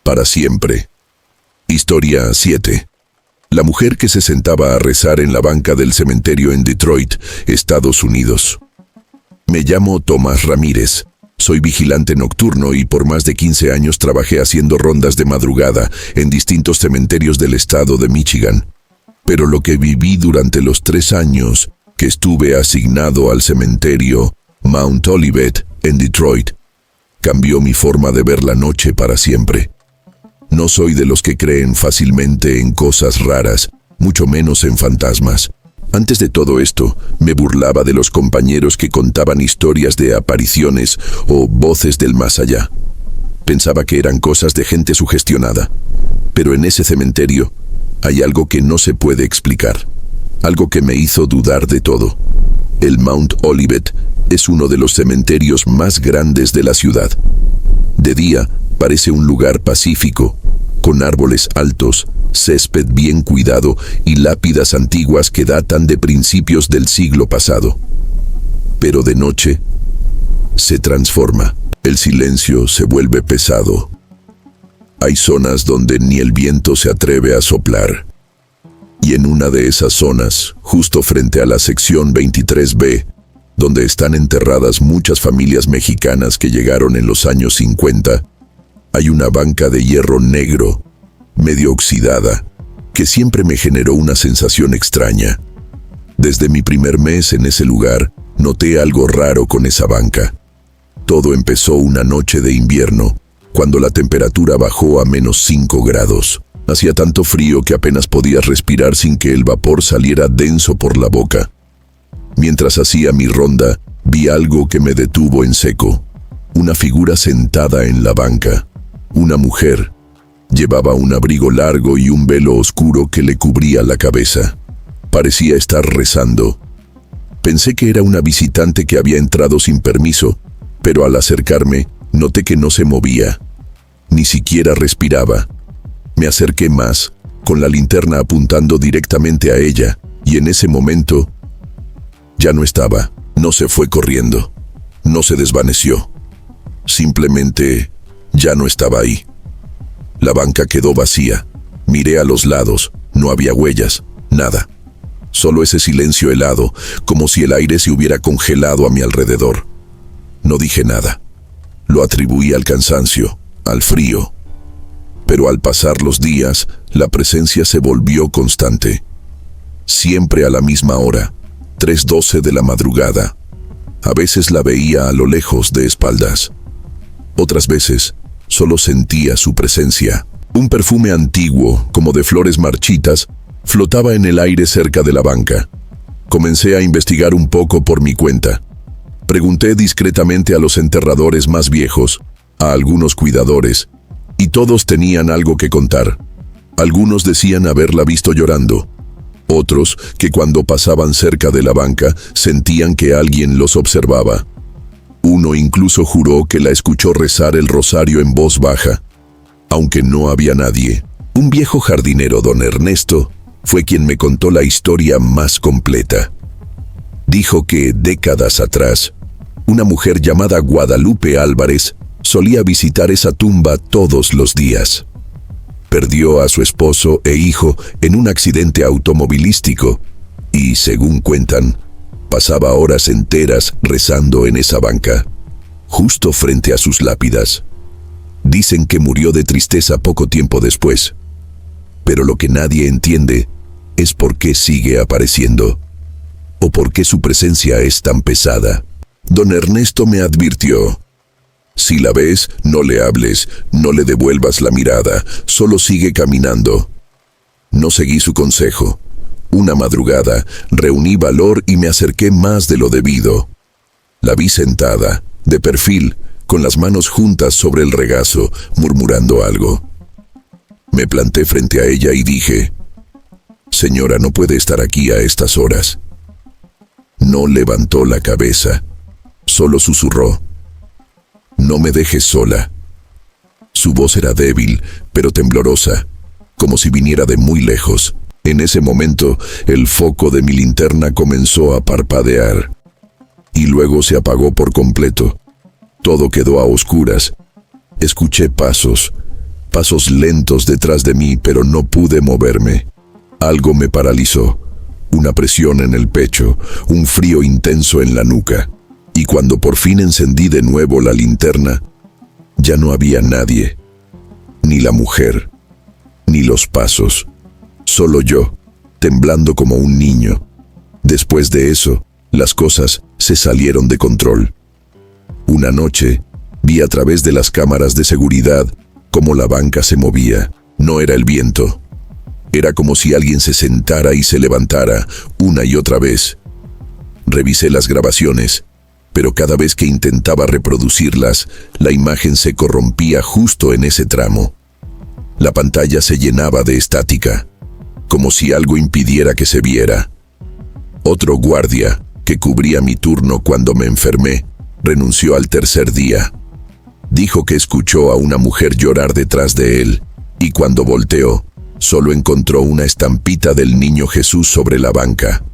para siempre. Historia 7. La mujer que se sentaba a rezar en la banca del cementerio en Detroit, Estados Unidos. Me llamo Tomás Ramírez. Soy vigilante nocturno y por más de 15 años trabajé haciendo rondas de madrugada en distintos cementerios del estado de Michigan. Pero lo que viví durante los 3 años que estuve asignado al cementerio Mount Olivet en Detroit cambió mi forma de ver la noche para siempre. No soy de los que creen fácilmente en cosas raras, mucho menos en fantasmas. Antes de todo esto, me burlaba de los compañeros que contaban historias de apariciones o voces del más allá. Pensaba que eran cosas de gente sugestionada. Pero en ese cementerio hay algo que no se puede explicar. Algo que me hizo dudar de todo. El Mount Olivet es uno de los cementerios más grandes de la ciudad. De día, parece un lugar pacífico, con árboles altos, césped bien cuidado y lápidas antiguas que datan de principios del siglo pasado. Pero de noche, se transforma. El silencio se vuelve pesado. Hay zonas donde ni el viento se atreve a soplar. Y en una de esas zonas, justo frente a la sección 23B, donde están enterradas muchas familias mexicanas que llegaron en los años 50, hay una banca de hierro negro, medio oxidada, que siempre me generó una sensación extraña. Desde mi primer mes en ese lugar, noté algo raro con esa banca. Todo empezó una noche de invierno, cuando la temperatura bajó a -5 grados. Hacía tanto frío que apenas podías respirar sin que el vapor saliera denso por la boca. Mientras hacía mi ronda, vi algo que me detuvo en seco. Una figura sentada en la banca. Una mujer. Llevaba un abrigo largo y un velo oscuro que le cubría la cabeza. Parecía estar rezando. Pensé que era una visitante que había entrado sin permiso, pero al acercarme, noté que no se movía. Ni siquiera respiraba. Me acerqué más, con la linterna apuntando directamente a ella, y en ese momento ya no estaba. No se fue corriendo, no se desvaneció. Simplemente ya no estaba ahí. La banca quedó vacía. Miré a los lados, no había huellas, nada. Solo ese silencio helado, como si el aire se hubiera congelado a mi alrededor. No dije nada. Lo atribuí al cansancio, al frío. Pero al pasar los días, la presencia se volvió constante. Siempre a la misma hora, 3:12 de la madrugada. A veces la veía a lo lejos de espaldas. Otras veces, solo sentía su presencia. Un perfume antiguo, como de flores marchitas, flotaba en el aire cerca de la banca. Comencé a investigar un poco por mi cuenta. Pregunté discretamente a los enterradores más viejos, a algunos cuidadores, y todos tenían algo que contar. Algunos decían haberla visto llorando. Otros, que cuando pasaban cerca de la banca, sentían que alguien los observaba. Uno incluso juró que la escuchó rezar el rosario en voz baja. Aunque no había nadie, un viejo jardinero, don Ernesto, fue quien me contó la historia más completa. Dijo que, décadas atrás, una mujer llamada Guadalupe Álvarez solía visitar esa tumba todos los días. Perdió a su esposo e hijo en un accidente automovilístico y, según cuentan, pasaba horas enteras rezando en esa banca, justo frente a sus lápidas. Dicen que murió de tristeza poco tiempo después. Pero lo que nadie entiende es por qué sigue apareciendo, o por qué su presencia es tan pesada. Don Ernesto me advirtió: si la ves, no le hables, no le devuelvas la mirada, solo sigue caminando. No seguí su consejo. Una madrugada, reuní valor y me acerqué más de lo debido. La vi sentada, de perfil, con las manos juntas sobre el regazo, murmurando algo. Me planté frente a ella y dije: «Señora, no puede estar aquí a estas horas». No levantó la cabeza, solo susurró: «No me dejes sola». Su voz era débil, pero temblorosa, como si viniera de muy lejos. En ese momento, el foco de mi linterna comenzó a parpadear, y luego se apagó por completo. Todo quedó a oscuras. Escuché pasos lentos detrás de mí, pero no pude moverme. Algo me paralizó, una presión en el pecho, un frío intenso en la nuca. Y cuando por fin encendí de nuevo la linterna, ya no había nadie, ni la mujer, ni los pasos, solo yo, temblando como un niño. Después de eso, las cosas se salieron de control. Una noche, vi a través de las cámaras de seguridad cómo la banca se movía. No era el viento. Era como si alguien se sentara y se levantara una y otra vez. Revisé las grabaciones, pero cada vez que intentaba reproducirlas, la imagen se corrompía justo en ese tramo. La pantalla se llenaba de estática, como si algo impidiera que se viera. Otro guardia, que cubría mi turno cuando me enfermé, renunció al tercer día. Dijo que escuchó a una mujer llorar detrás de él, y cuando volteó, solo encontró una estampita del niño Jesús sobre la banca,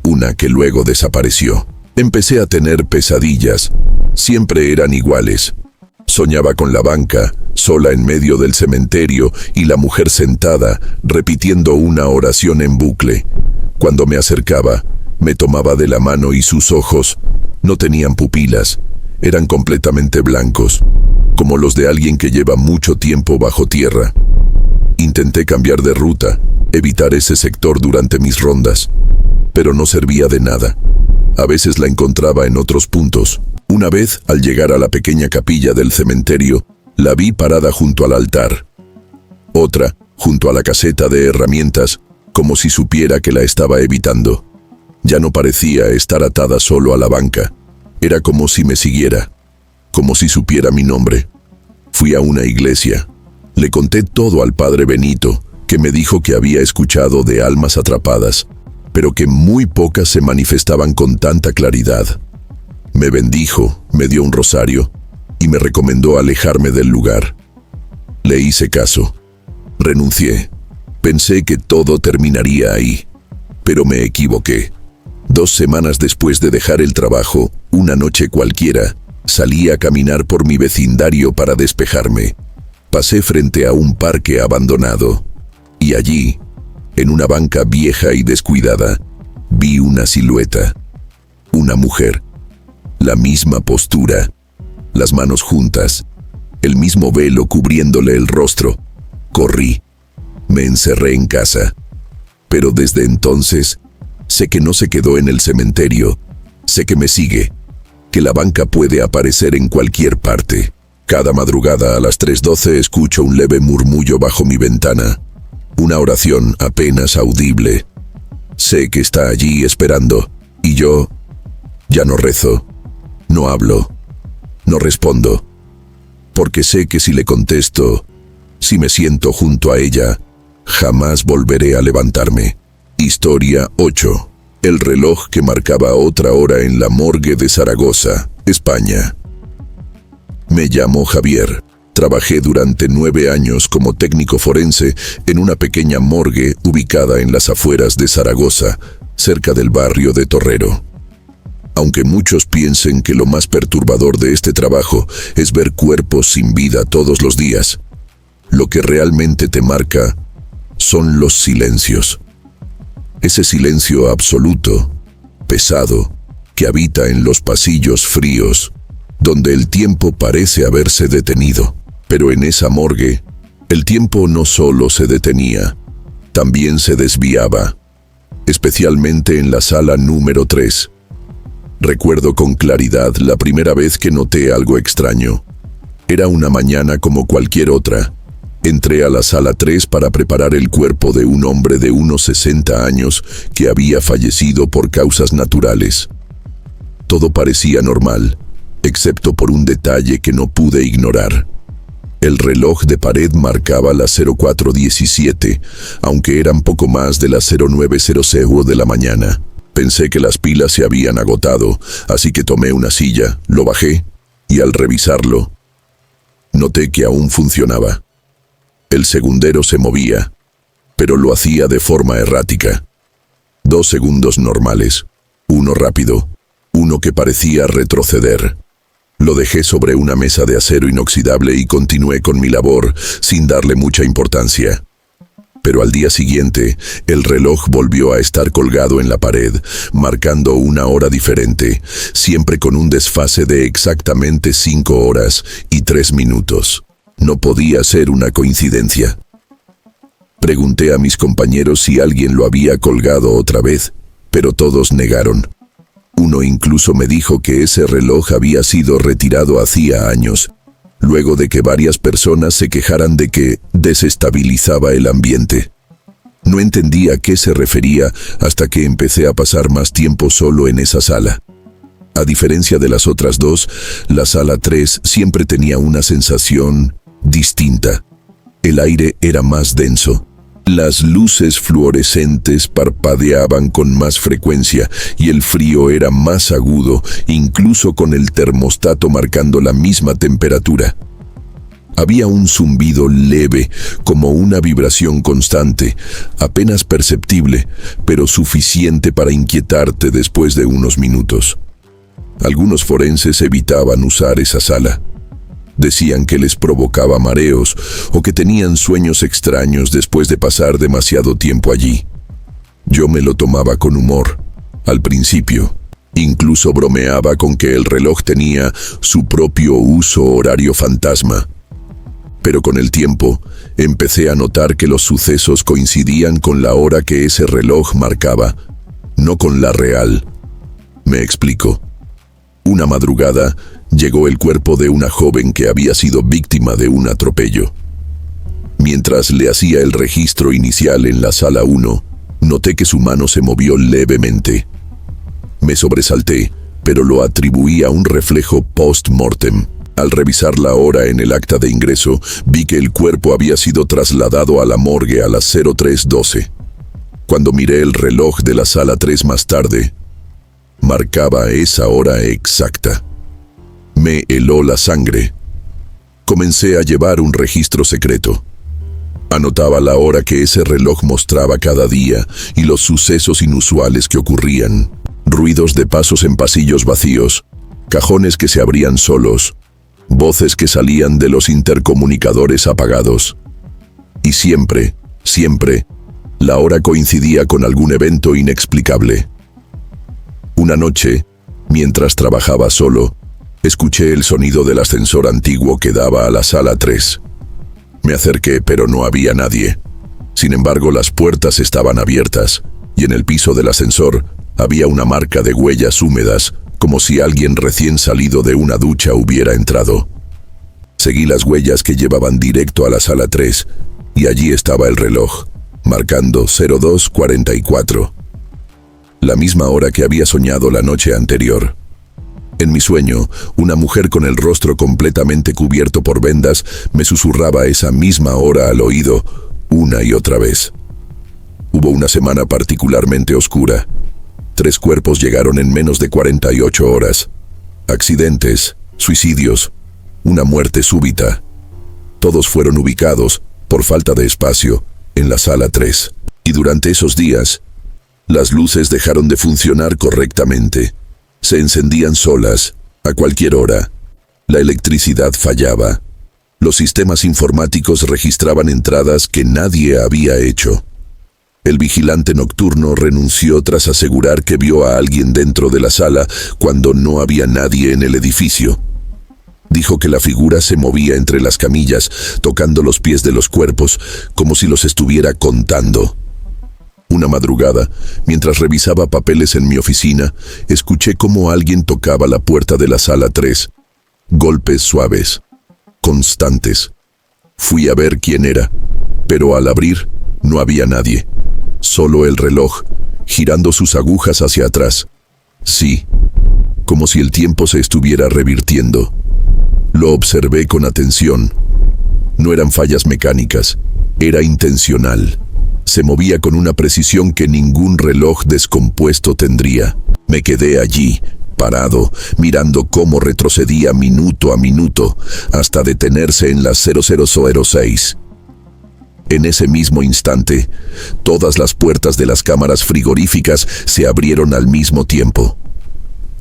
una que luego desapareció. Empecé a tener pesadillas, siempre eran iguales. Soñaba con la banca, sola en medio del cementerio, y la mujer sentada, repitiendo una oración en bucle. Cuando me acercaba, me tomaba de la mano y sus ojos no tenían pupilas, eran completamente blancos, como los de alguien que lleva mucho tiempo bajo tierra. Intenté cambiar de ruta, evitar ese sector durante mis rondas, pero no servía de nada. A veces la encontraba en otros puntos. Una vez, al llegar a la pequeña capilla del cementerio, la vi parada junto al altar. Otra, junto a la caseta de herramientas, como si supiera que la estaba evitando. Ya no parecía estar atada solo a la banca. Era como si me siguiera, como si supiera mi nombre. Fui a una iglesia. Le conté todo al padre Benito, que me dijo que había escuchado de almas atrapadas, pero que muy pocas se manifestaban con tanta claridad. Me bendijo, me dio un rosario y me recomendó alejarme del lugar. Le hice caso. Renuncié. Pensé que todo terminaría ahí, pero me equivoqué. 2 semanas después de dejar el trabajo, una noche cualquiera, salí a caminar por mi vecindario para despejarme. Pasé frente a un parque abandonado, y allí, en una banca vieja y descuidada, vi una silueta. Una mujer. La misma postura, las manos juntas, el mismo velo cubriéndole el rostro. Corrí. Me encerré en casa. Pero desde entonces, sé que no se quedó en el cementerio. Sé que me sigue. Que la banca puede aparecer en cualquier parte. Cada madrugada a las 3:12 escucho un leve murmullo bajo mi ventana. Una oración apenas audible. Sé que está allí esperando. Y yo ya no rezo. No hablo. No respondo. Porque sé que si le contesto, si me siento junto a ella, jamás volveré a levantarme. Historia 8. El reloj que marcaba otra hora en la morgue de Zaragoza, España. Me llamo Javier. Trabajé durante 9 años como técnico forense en una pequeña morgue ubicada en las afueras de Zaragoza, cerca del barrio de Torrero. Aunque muchos piensen que lo más perturbador de este trabajo es ver cuerpos sin vida todos los días, lo que realmente te marca son los silencios. Ese silencio absoluto, pesado, que habita en los pasillos fríos, donde el tiempo parece haberse detenido. Pero en esa morgue, el tiempo no solo se detenía, también se desviaba, especialmente en la sala número 3. Recuerdo con claridad la primera vez que noté algo extraño. Era una mañana como cualquier otra. Entré a la sala 3 para preparar el cuerpo de un hombre de unos 60 años que había fallecido por causas naturales. Todo parecía normal, excepto por un detalle que no pude ignorar. El reloj de pared marcaba las 04:17, aunque eran poco más de las 09:00 de la mañana. Pensé que las pilas se habían agotado, así que tomé una silla, lo bajé, y al revisarlo, noté que aún funcionaba. El segundero se movía, pero lo hacía de forma errática. 2 segundos normales, uno rápido, uno que parecía retroceder. Lo dejé sobre una mesa de acero inoxidable y continué con mi labor, sin darle mucha importancia. Pero al día siguiente, el reloj volvió a estar colgado en la pared, marcando una hora diferente, siempre con un desfase de exactamente 5 horas y 3 minutos. No podía ser una coincidencia. Pregunté a mis compañeros si alguien lo había colgado otra vez, pero todos negaron. Uno incluso me dijo que ese reloj había sido retirado hacía años, luego de que varias personas se quejaran de que desestabilizaba el ambiente. No entendía a qué se refería hasta que empecé a pasar más tiempo solo en esa sala. A diferencia de las otras dos, la sala 3 siempre tenía una sensación distinta. El aire era más denso. Las luces fluorescentes parpadeaban con más frecuencia y el frío era más agudo, incluso con el termostato marcando la misma temperatura. Había un zumbido leve, como una vibración constante, apenas perceptible, pero suficiente para inquietarte después de unos minutos. Algunos forenses evitaban usar esa sala. Decían que les provocaba mareos o que tenían sueños extraños después de pasar demasiado tiempo allí. Yo me lo tomaba con humor. Al principio, incluso bromeaba con que el reloj tenía su propio uso horario fantasma. Pero con el tiempo, empecé a notar que los sucesos coincidían con la hora que ese reloj marcaba, no con la real. Me explico. Una madrugada, llegó el cuerpo de una joven que había sido víctima de un atropello. Mientras le hacía el registro inicial en la sala 1, noté que su mano se movió levemente. Me sobresalté, pero lo atribuí a un reflejo post-mortem. Al revisar la hora en el acta de ingreso, vi que el cuerpo había sido trasladado a la morgue a las 03:12. Cuando miré el reloj de la sala 3 más tarde, marcaba esa hora exacta. Me heló la sangre. Comencé a llevar un registro secreto. Anotaba la hora que ese reloj mostraba cada día y los sucesos inusuales que ocurrían. Ruidos de pasos en pasillos vacíos, cajones que se abrían solos, voces que salían de los intercomunicadores apagados. Y siempre, la hora coincidía con algún evento inexplicable. Una noche, mientras trabajaba solo, escuché el sonido del ascensor antiguo que daba a la sala 3. Me acerqué, pero no había nadie. Sin embargo, las puertas estaban abiertas, y en el piso del ascensor había una marca de huellas húmedas, como si alguien recién salido de una ducha hubiera entrado. Seguí las huellas que llevaban directo a la sala 3, y allí estaba el reloj, marcando 02:44. La misma hora que había soñado la noche anterior. En mi sueño, una mujer con el rostro completamente cubierto por vendas me susurraba esa misma hora al oído, una y otra vez. Hubo una semana particularmente oscura. 3 cuerpos llegaron en menos de 48 horas. Accidentes, suicidios, una muerte súbita. Todos fueron ubicados, por falta de espacio, en la sala 3. Y durante esos días, las luces dejaron de funcionar correctamente. Se encendían solas, a cualquier hora. La electricidad fallaba. Los sistemas informáticos registraban entradas que nadie había hecho. El vigilante nocturno renunció tras asegurar que vio a alguien dentro de la sala cuando no había nadie en el edificio. Dijo que la figura se movía entre las camillas, tocando los pies de los cuerpos, como si los estuviera contando. Una madrugada, mientras revisaba papeles en mi oficina, escuché cómo alguien tocaba la puerta de la sala 3. Golpes suaves, constantes. Fui a ver quién era, pero al abrir, no había nadie. Solo el reloj, girando sus agujas hacia atrás. Sí, como si el tiempo se estuviera revirtiendo. Lo observé con atención. No eran fallas mecánicas, era intencional. Se movía con una precisión que ningún reloj descompuesto tendría. Me quedé allí, parado, mirando cómo retrocedía minuto a minuto, hasta detenerse en las 0006. En ese mismo instante, todas las puertas de las cámaras frigoríficas se abrieron al mismo tiempo.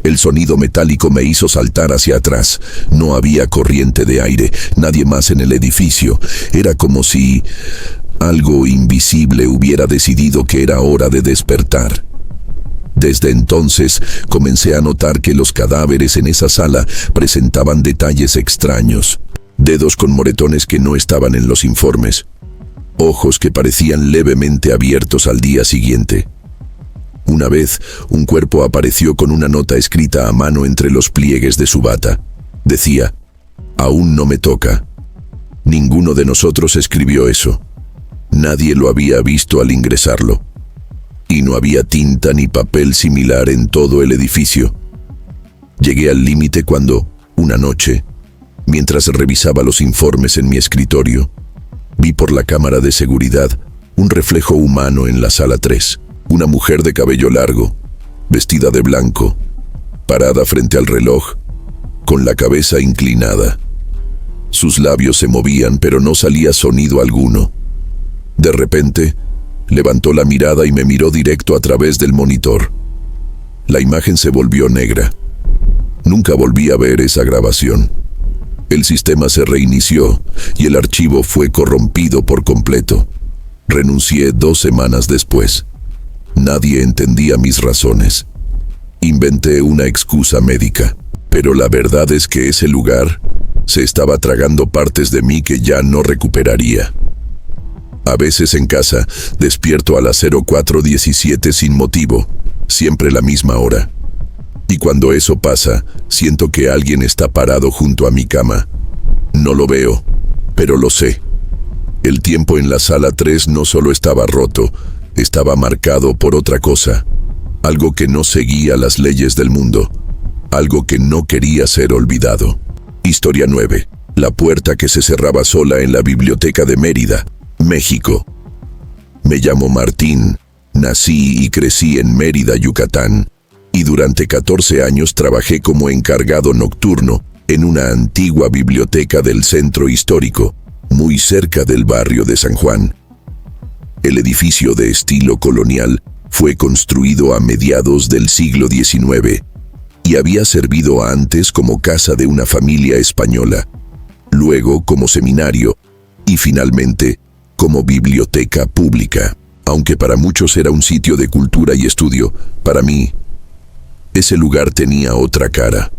El sonido metálico me hizo saltar hacia atrás. No había corriente de aire, nadie más en el edificio. Era como si algo invisible hubiera decidido que era hora de despertar. Desde entonces, comencé a notar que los cadáveres en esa sala presentaban detalles extraños. Dedos con moretones que no estaban en los informes. Ojos que parecían levemente abiertos al día siguiente. Una vez, un cuerpo apareció con una nota escrita a mano entre los pliegues de su bata. Decía, «Aún no me toca». Ninguno de nosotros escribió eso. Nadie lo había visto al ingresarlo. Y no había tinta ni papel similar en todo el edificio. Llegué al límite cuando, una noche, mientras revisaba los informes en mi escritorio, vi por la cámara de seguridad un reflejo humano en la sala 3. Una mujer de cabello largo, vestida de blanco, parada frente al reloj, con la cabeza inclinada. Sus labios se movían, pero no salía sonido alguno. De repente, levantó la mirada y me miró directo a través del monitor. La imagen se volvió negra. Nunca volví a ver esa grabación. El sistema se reinició y el archivo fue corrompido por completo. Renuncié 2 semanas después. Nadie entendía mis razones. Inventé una excusa médica, pero la verdad es que ese lugar se estaba tragando partes de mí que ya no recuperaría. A veces en casa despierto a las 04:17 sin motivo, siempre la misma hora. Y cuando eso pasa, siento que alguien está parado junto a mi cama. No lo veo, pero lo sé. El tiempo en la sala 3 no solo estaba roto, estaba marcado por otra cosa, algo que no seguía las leyes del mundo, algo que no quería ser olvidado. Historia 9. La puerta que se cerraba sola en la biblioteca de Mérida, México. Me llamo Martín, nací y crecí en Mérida, Yucatán, y durante 14 años trabajé como encargado nocturno en una antigua biblioteca del centro histórico. muy cerca del barrio de San Juan. El edificio de estilo colonial fue construido a mediados del siglo XIX y había servido antes como casa de una familia española, luego como seminario y finalmente como biblioteca pública. Aunque para muchos era un sitio de cultura y estudio, para mí, ese lugar tenía otra cara.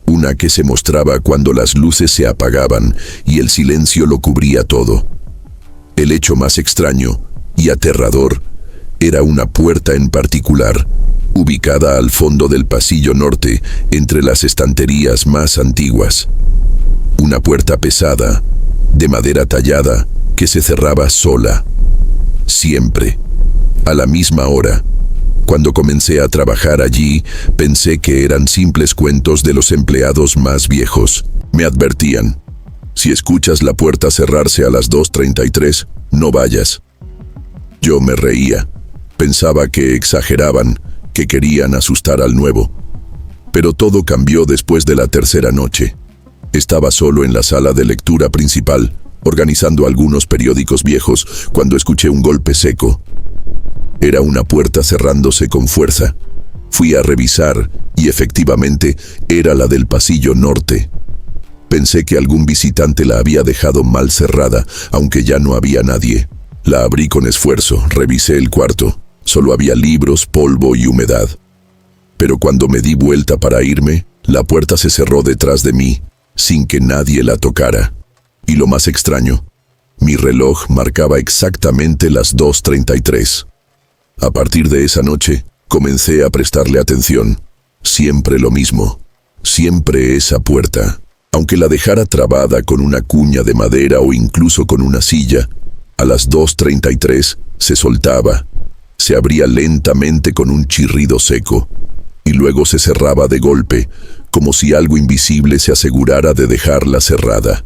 Una que se mostraba cuando las luces se apagaban y el silencio lo cubría todo. El hecho más extraño y aterrador era una puerta en particular, ubicada al fondo del pasillo norte, entre las estanterías más antiguas. Una puerta pesada, de madera tallada, que se cerraba sola. Siempre, a la misma hora. Cuando comencé a trabajar allí, pensé que eran simples cuentos de los empleados más viejos. Me advertían: si escuchas la puerta cerrarse a las 2:33, no vayas. Yo me reía. Pensaba que exageraban, que querían asustar al nuevo. Pero todo cambió después de la tercera noche. Estaba solo en la sala de lectura principal, organizando algunos periódicos viejos, cuando escuché un golpe seco. Era una puerta cerrándose con fuerza. Fui a revisar y efectivamente era la del pasillo norte. Pensé que algún visitante la había dejado mal cerrada, aunque ya no había nadie. La abrí con esfuerzo, revisé el cuarto. Solo había libros, polvo y humedad. Pero cuando me di vuelta para irme, la puerta se cerró detrás de mí, sin que nadie la tocara. Y lo más extraño, mi reloj marcaba exactamente las 2:33. A partir de esa noche, comencé a prestarle atención. Siempre lo mismo, siempre esa puerta. Aunque la dejara trabada con una cuña de madera o incluso con una silla, a las 2:33 se soltaba, se abría lentamente con un chirrido seco, y luego se cerraba de golpe, como si algo invisible se asegurara de dejarla cerrada.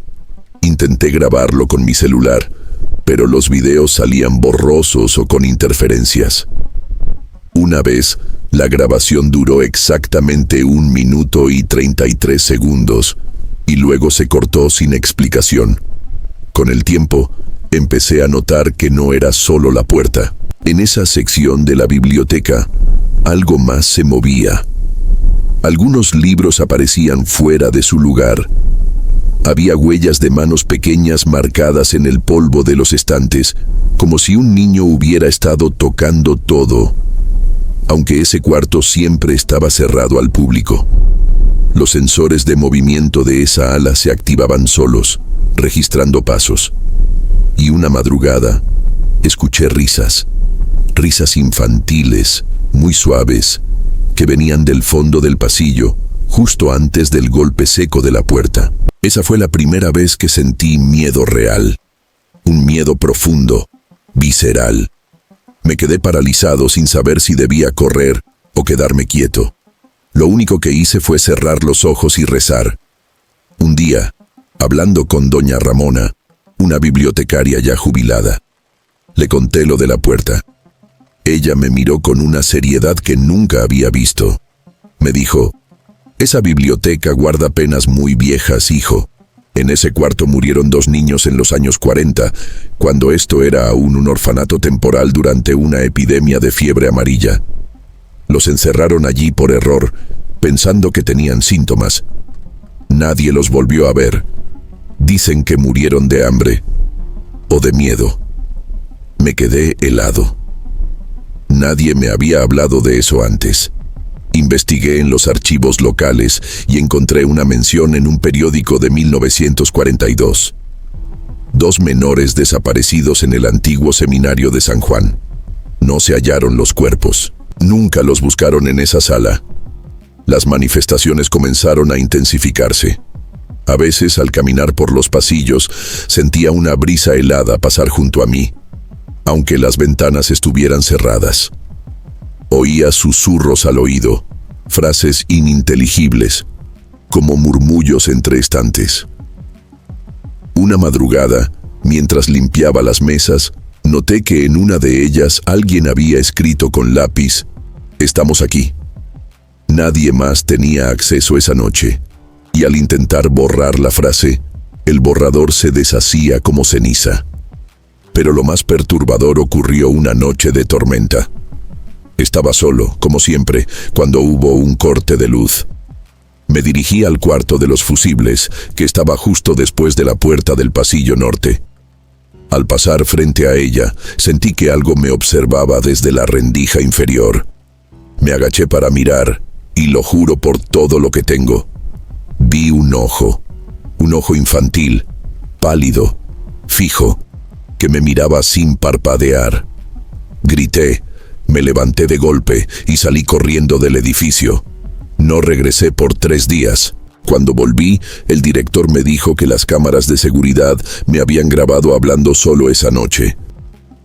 Intenté grabarlo con mi celular, pero los videos salían borrosos o con interferencias. Una vez, la grabación duró exactamente 1 minuto y 33 segundos, y luego se cortó sin explicación. Con el tiempo, empecé a notar que no era solo la puerta. En esa sección de la biblioteca, algo más se movía. Algunos libros aparecían fuera de su lugar. Había huellas de manos pequeñas marcadas en el polvo de los estantes, como si un niño hubiera estado tocando todo, aunque ese cuarto siempre estaba cerrado al público. Los sensores de movimiento de esa ala se activaban solos, registrando pasos. Y una madrugada, escuché risas infantiles, muy suaves, que venían del fondo del pasillo, justo antes del golpe seco de la puerta. Esa fue la primera vez que sentí miedo real. Un miedo profundo, visceral. Me quedé paralizado sin saber si debía correr o quedarme quieto. Lo único que hice fue cerrar los ojos y rezar. Un día, hablando con doña Ramona, una bibliotecaria ya jubilada, le conté lo de la puerta. Ella me miró con una seriedad que nunca había visto. Me dijo: esa biblioteca guarda penas muy viejas, hijo. En ese cuarto murieron 2 niños en los años 40, cuando esto era aún un orfanato temporal durante una epidemia de fiebre amarilla. Los encerraron allí por error, pensando que tenían síntomas. Nadie los volvió a ver. Dicen que murieron de hambre o de miedo. Me quedé helado. Nadie me había hablado de eso antes. Investigué en los archivos locales y encontré una mención en un periódico de 1942. 2 menores desaparecidos en el antiguo seminario de San Juan. No se hallaron los cuerpos. Nunca los buscaron en esa sala. Las manifestaciones comenzaron a intensificarse. A veces, al caminar por los pasillos, sentía una brisa helada pasar junto a mí, aunque las ventanas estuvieran cerradas. Oía susurros al oído, frases ininteligibles, como murmullos entre estantes. Una madrugada, mientras limpiaba las mesas, noté que en una de ellas alguien había escrito con lápiz: «Estamos aquí». Nadie más tenía acceso esa noche, y al intentar borrar la frase, El borrador se deshacía como ceniza. Pero lo más perturbador ocurrió una noche de tormenta. Estaba solo, como siempre, cuando hubo un corte de luz. Me dirigí al cuarto de los fusibles, que estaba justo después de la puerta del pasillo norte. Al pasar frente a ella, sentí que algo me observaba desde la rendija inferior. Me agaché para mirar, y lo juro por todo lo que tengo. Vi un ojo infantil, pálido, fijo, que me miraba sin parpadear. Grité, me levanté de golpe y salí corriendo del edificio. No regresé por 3 días. Cuando volví, el director me dijo que las cámaras de seguridad me habían grabado hablando solo esa noche.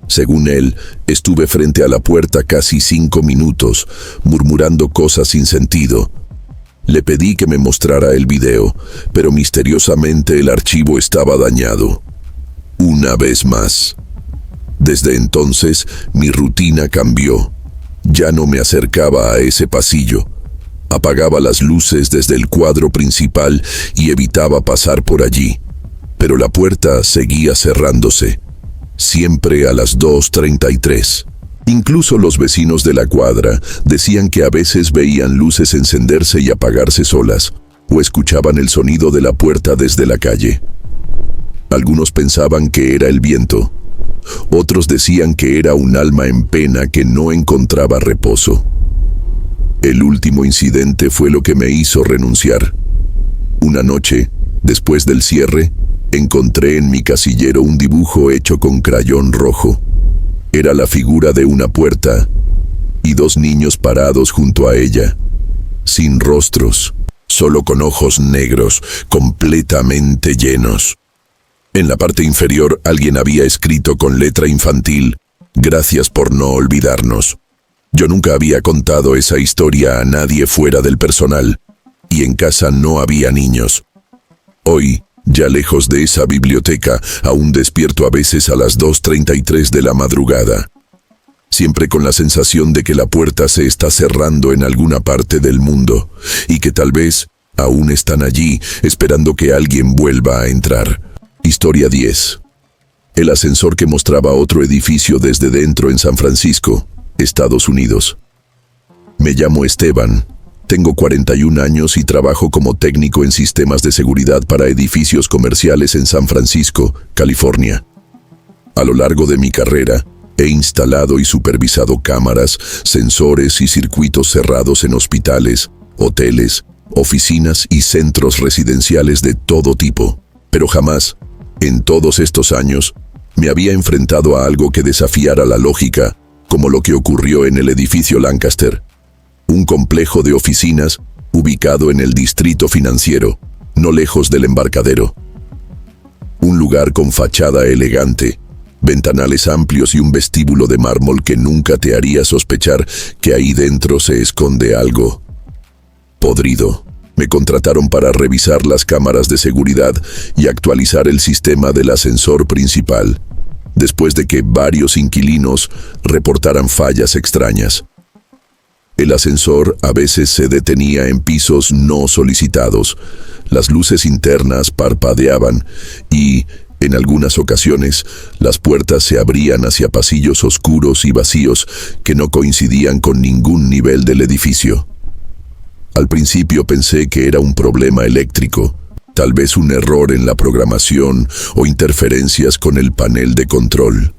Según él, estuve frente a la puerta casi 5 minutos, murmurando cosas sin sentido. Le pedí que me mostrara el video, pero misteriosamente el archivo estaba dañado. Una vez más. Desde entonces, mi rutina cambió. Ya no me acercaba a ese pasillo. Apagaba las luces desde el cuadro principal y evitaba pasar por allí. Pero la puerta seguía cerrándose, siempre a las 2:33. Incluso los vecinos de la cuadra decían que a veces veían luces encenderse y apagarse solas, o escuchaban el sonido de la puerta desde la calle. Algunos pensaban que era el viento. Otros decían que era un alma en pena que no encontraba reposo. El último incidente fue lo que me hizo renunciar. Una noche, después del cierre, encontré en mi casillero un dibujo hecho con crayón rojo. Era la figura de una puerta y 2 niños parados junto a ella, sin rostros, solo con ojos negros, completamente llenos. En la parte inferior alguien había escrito con letra infantil: "Gracias por no olvidarnos". Yo nunca había contado esa historia a nadie fuera del personal, y en casa no había niños. Hoy, ya lejos de esa biblioteca, aún despierto a veces a las 2:33 de la madrugada. Siempre con la sensación de que la puerta se está cerrando en alguna parte del mundo, y que tal vez aún están allí, esperando que alguien vuelva a entrar. Historia 10. El ascensor que mostraba otro edificio desde dentro en San Francisco, Estados Unidos. Me llamo Esteban. Tengo 41 años y trabajo como técnico en sistemas de seguridad para edificios comerciales en San Francisco, California. A lo largo de mi carrera, he instalado y supervisado cámaras, sensores y circuitos cerrados en hospitales, hoteles, oficinas y centros residenciales de todo tipo. Pero jamás, en todos estos años, me había enfrentado a algo que desafiara la lógica, como lo que ocurrió en el edificio Lancaster. Un complejo de oficinas ubicado en el distrito financiero, no lejos del embarcadero. Un lugar con fachada elegante, ventanales amplios y un vestíbulo de mármol que nunca te haría sospechar que ahí dentro se esconde algo podrido. Me contrataron para revisar las cámaras de seguridad y actualizar el sistema del ascensor principal, después de que varios inquilinos reportaran fallas extrañas. El ascensor a veces se detenía en pisos no solicitados, las luces internas parpadeaban y, en algunas ocasiones, las puertas se abrían hacia pasillos oscuros y vacíos que no coincidían con ningún nivel del edificio. Al principio pensé que era un problema eléctrico, tal vez un error en la programación o interferencias con el panel de control.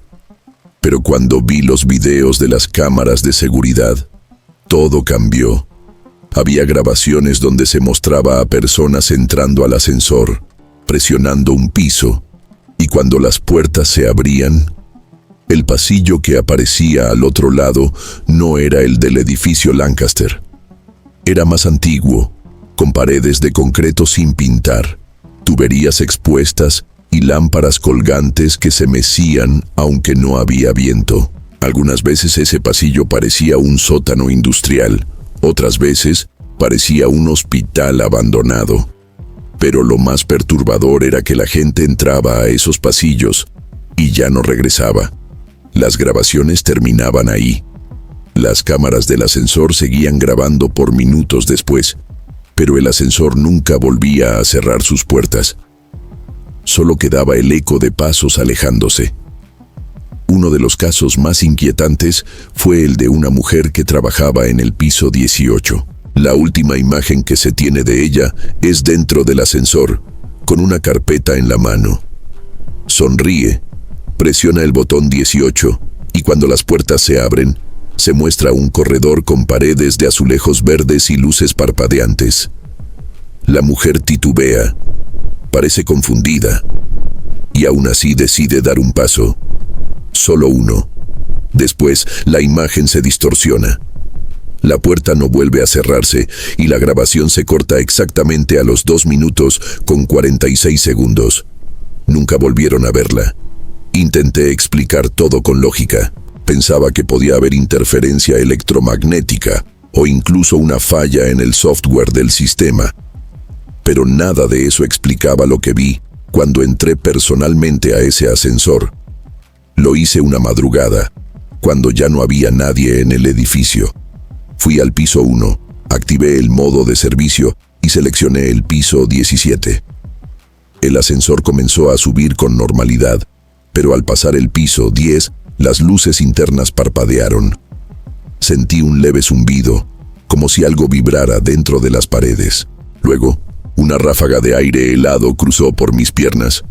Pero cuando vi los videos de las cámaras de seguridad, todo cambió. Había grabaciones donde se mostraba a personas entrando al ascensor, presionando un piso, y cuando las puertas se abrían, el pasillo que aparecía al otro lado no era el del edificio Lancaster. Era más antiguo, con paredes de concreto sin pintar, tuberías expuestas y lámparas colgantes que se mecían aunque no había viento. Algunas veces ese pasillo parecía un sótano industrial, otras veces parecía un hospital abandonado. Pero lo más perturbador era que la gente entraba a esos pasillos y ya no regresaba. Las grabaciones terminaban ahí. Las cámaras del ascensor seguían grabando por minutos después, pero el ascensor nunca volvía a cerrar sus puertas. Solo quedaba el eco de pasos alejándose. Uno de los casos más inquietantes fue el de una mujer que trabajaba en el piso 18. La última imagen que se tiene de ella es dentro del ascensor, con una carpeta en la mano. Sonríe, presiona el botón 18 y cuando las puertas se abren, se muestra un corredor con paredes de azulejos verdes y luces parpadeantes. La mujer titubea, parece confundida, y aún así decide dar un paso. Solo uno. Después, la imagen se distorsiona. La puerta no vuelve a cerrarse y la grabación se corta exactamente a los 2 minutos con 46 segundos. Nunca volvieron a verla. Intenté explicar todo con lógica. Pensaba que podía haber interferencia electromagnética o incluso una falla en el software del sistema. Pero nada de eso explicaba lo que vi cuando entré personalmente a ese ascensor. Lo hice una madrugada, cuando ya no había nadie en el edificio. Fui al piso 1, activé el modo de servicio y seleccioné el piso 17. El ascensor comenzó a subir con normalidad, pero al pasar el piso 10, las luces internas parpadearon. Sentí un leve zumbido, como si algo vibrara dentro de las paredes. Luego, una ráfaga de aire helado cruzó por mis piernas,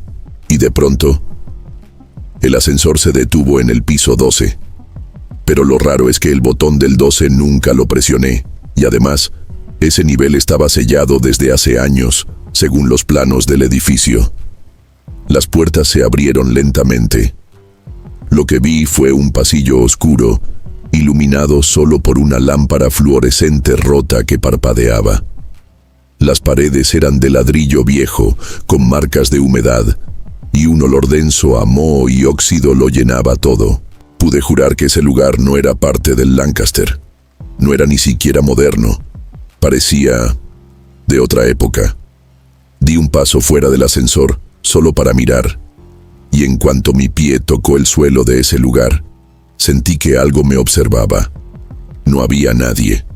y de pronto, el ascensor se detuvo en el piso 12. Pero lo raro es que el botón del 12 nunca lo presioné, y además, ese nivel estaba sellado desde hace años, según los planos del edificio. Las puertas se abrieron lentamente. Lo que vi fue un pasillo oscuro, iluminado solo por una lámpara fluorescente rota que parpadeaba. Las paredes eran de ladrillo viejo, con marcas de humedad, y un olor denso a moho y óxido lo llenaba todo. Pude jurar que ese lugar no era parte del Lancaster. No era ni siquiera moderno. Parecía de otra época. Di un paso fuera del ascensor, solo para mirar, y en cuanto mi pie tocó el suelo de ese lugar, sentí que algo me observaba. No había nadie,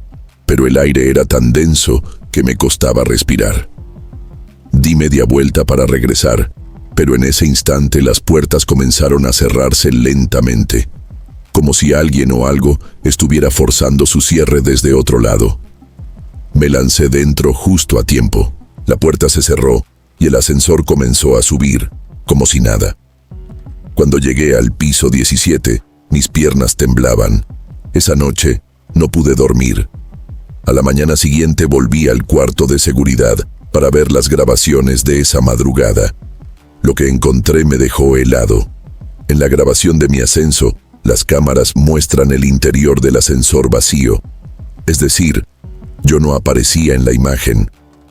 pero el aire era tan denso que me costaba respirar. Di media vuelta para regresar, pero en ese instante las puertas comenzaron a cerrarse lentamente, como si alguien o algo estuviera forzando su cierre desde otro lado. Me lancé dentro justo a tiempo. La puerta se cerró y el ascensor comenzó a subir, como si nada. Cuando llegué al piso 17, mis piernas temblaban. Esa noche no pude dormir. A la mañana siguiente volví al cuarto de seguridad para ver las grabaciones de esa madrugada. Lo que encontré me dejó helado. En la grabación de mi ascenso, las cámaras muestran el interior del ascensor vacío. Es decir, yo no aparecía en la imagen,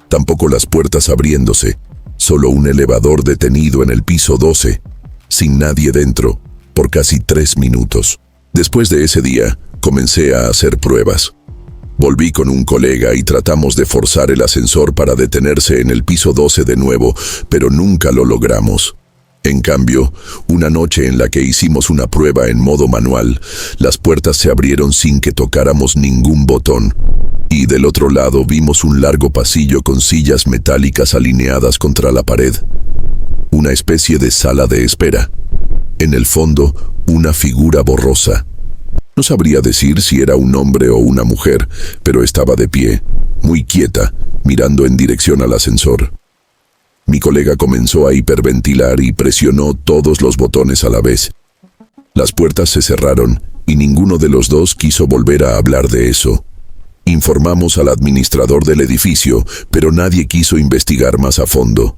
tampoco las puertas abriéndose, solo un elevador detenido en el piso 12, sin nadie dentro, por casi 3 minutos. Después de ese día, comencé a hacer pruebas. Volví con un colega y tratamos de forzar el ascensor para detenerse en el piso 12 de nuevo, pero nunca lo logramos. En cambio, una noche en la que hicimos una prueba en modo manual, las puertas se abrieron sin que tocáramos ningún botón, y del otro lado vimos un largo pasillo con sillas metálicas alineadas contra la pared. Una especie de sala de espera. En el fondo, una figura borrosa. No sabría decir si era un hombre o una mujer, pero estaba de pie, muy quieta, mirando en dirección al ascensor. Mi colega comenzó a hiperventilar y presionó todos los botones a la vez. Las puertas se cerraron y ninguno de los dos quiso volver a hablar de eso. Informamos al administrador del edificio, pero nadie quiso investigar más a fondo.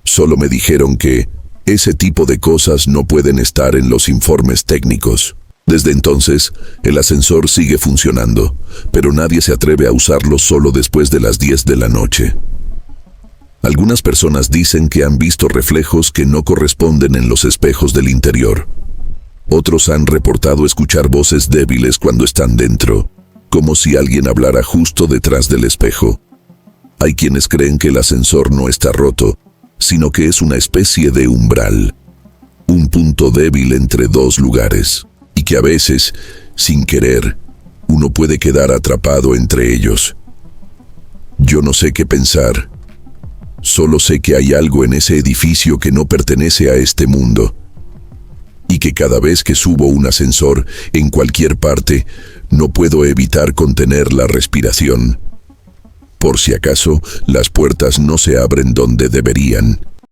Solo me dijeron que ese tipo de cosas no pueden estar en los informes técnicos. Desde entonces, el ascensor sigue funcionando, pero nadie se atreve a usarlo solo después de las 10 de la noche. Algunas personas dicen que han visto reflejos que no corresponden en los espejos del interior. Otros han reportado escuchar voces débiles cuando están dentro, como si alguien hablara justo detrás del espejo. Hay quienes creen que el ascensor no está roto, sino que es una especie de umbral, un punto débil entre dos lugares, y que a veces, sin querer, uno puede quedar atrapado entre ellos. Yo no sé qué pensar. Solo sé que hay algo en ese edificio que no pertenece a este mundo. Y que cada vez que subo un ascensor, en cualquier parte, no puedo evitar contener la respiración. Por si acaso, las puertas no se abren donde deberían.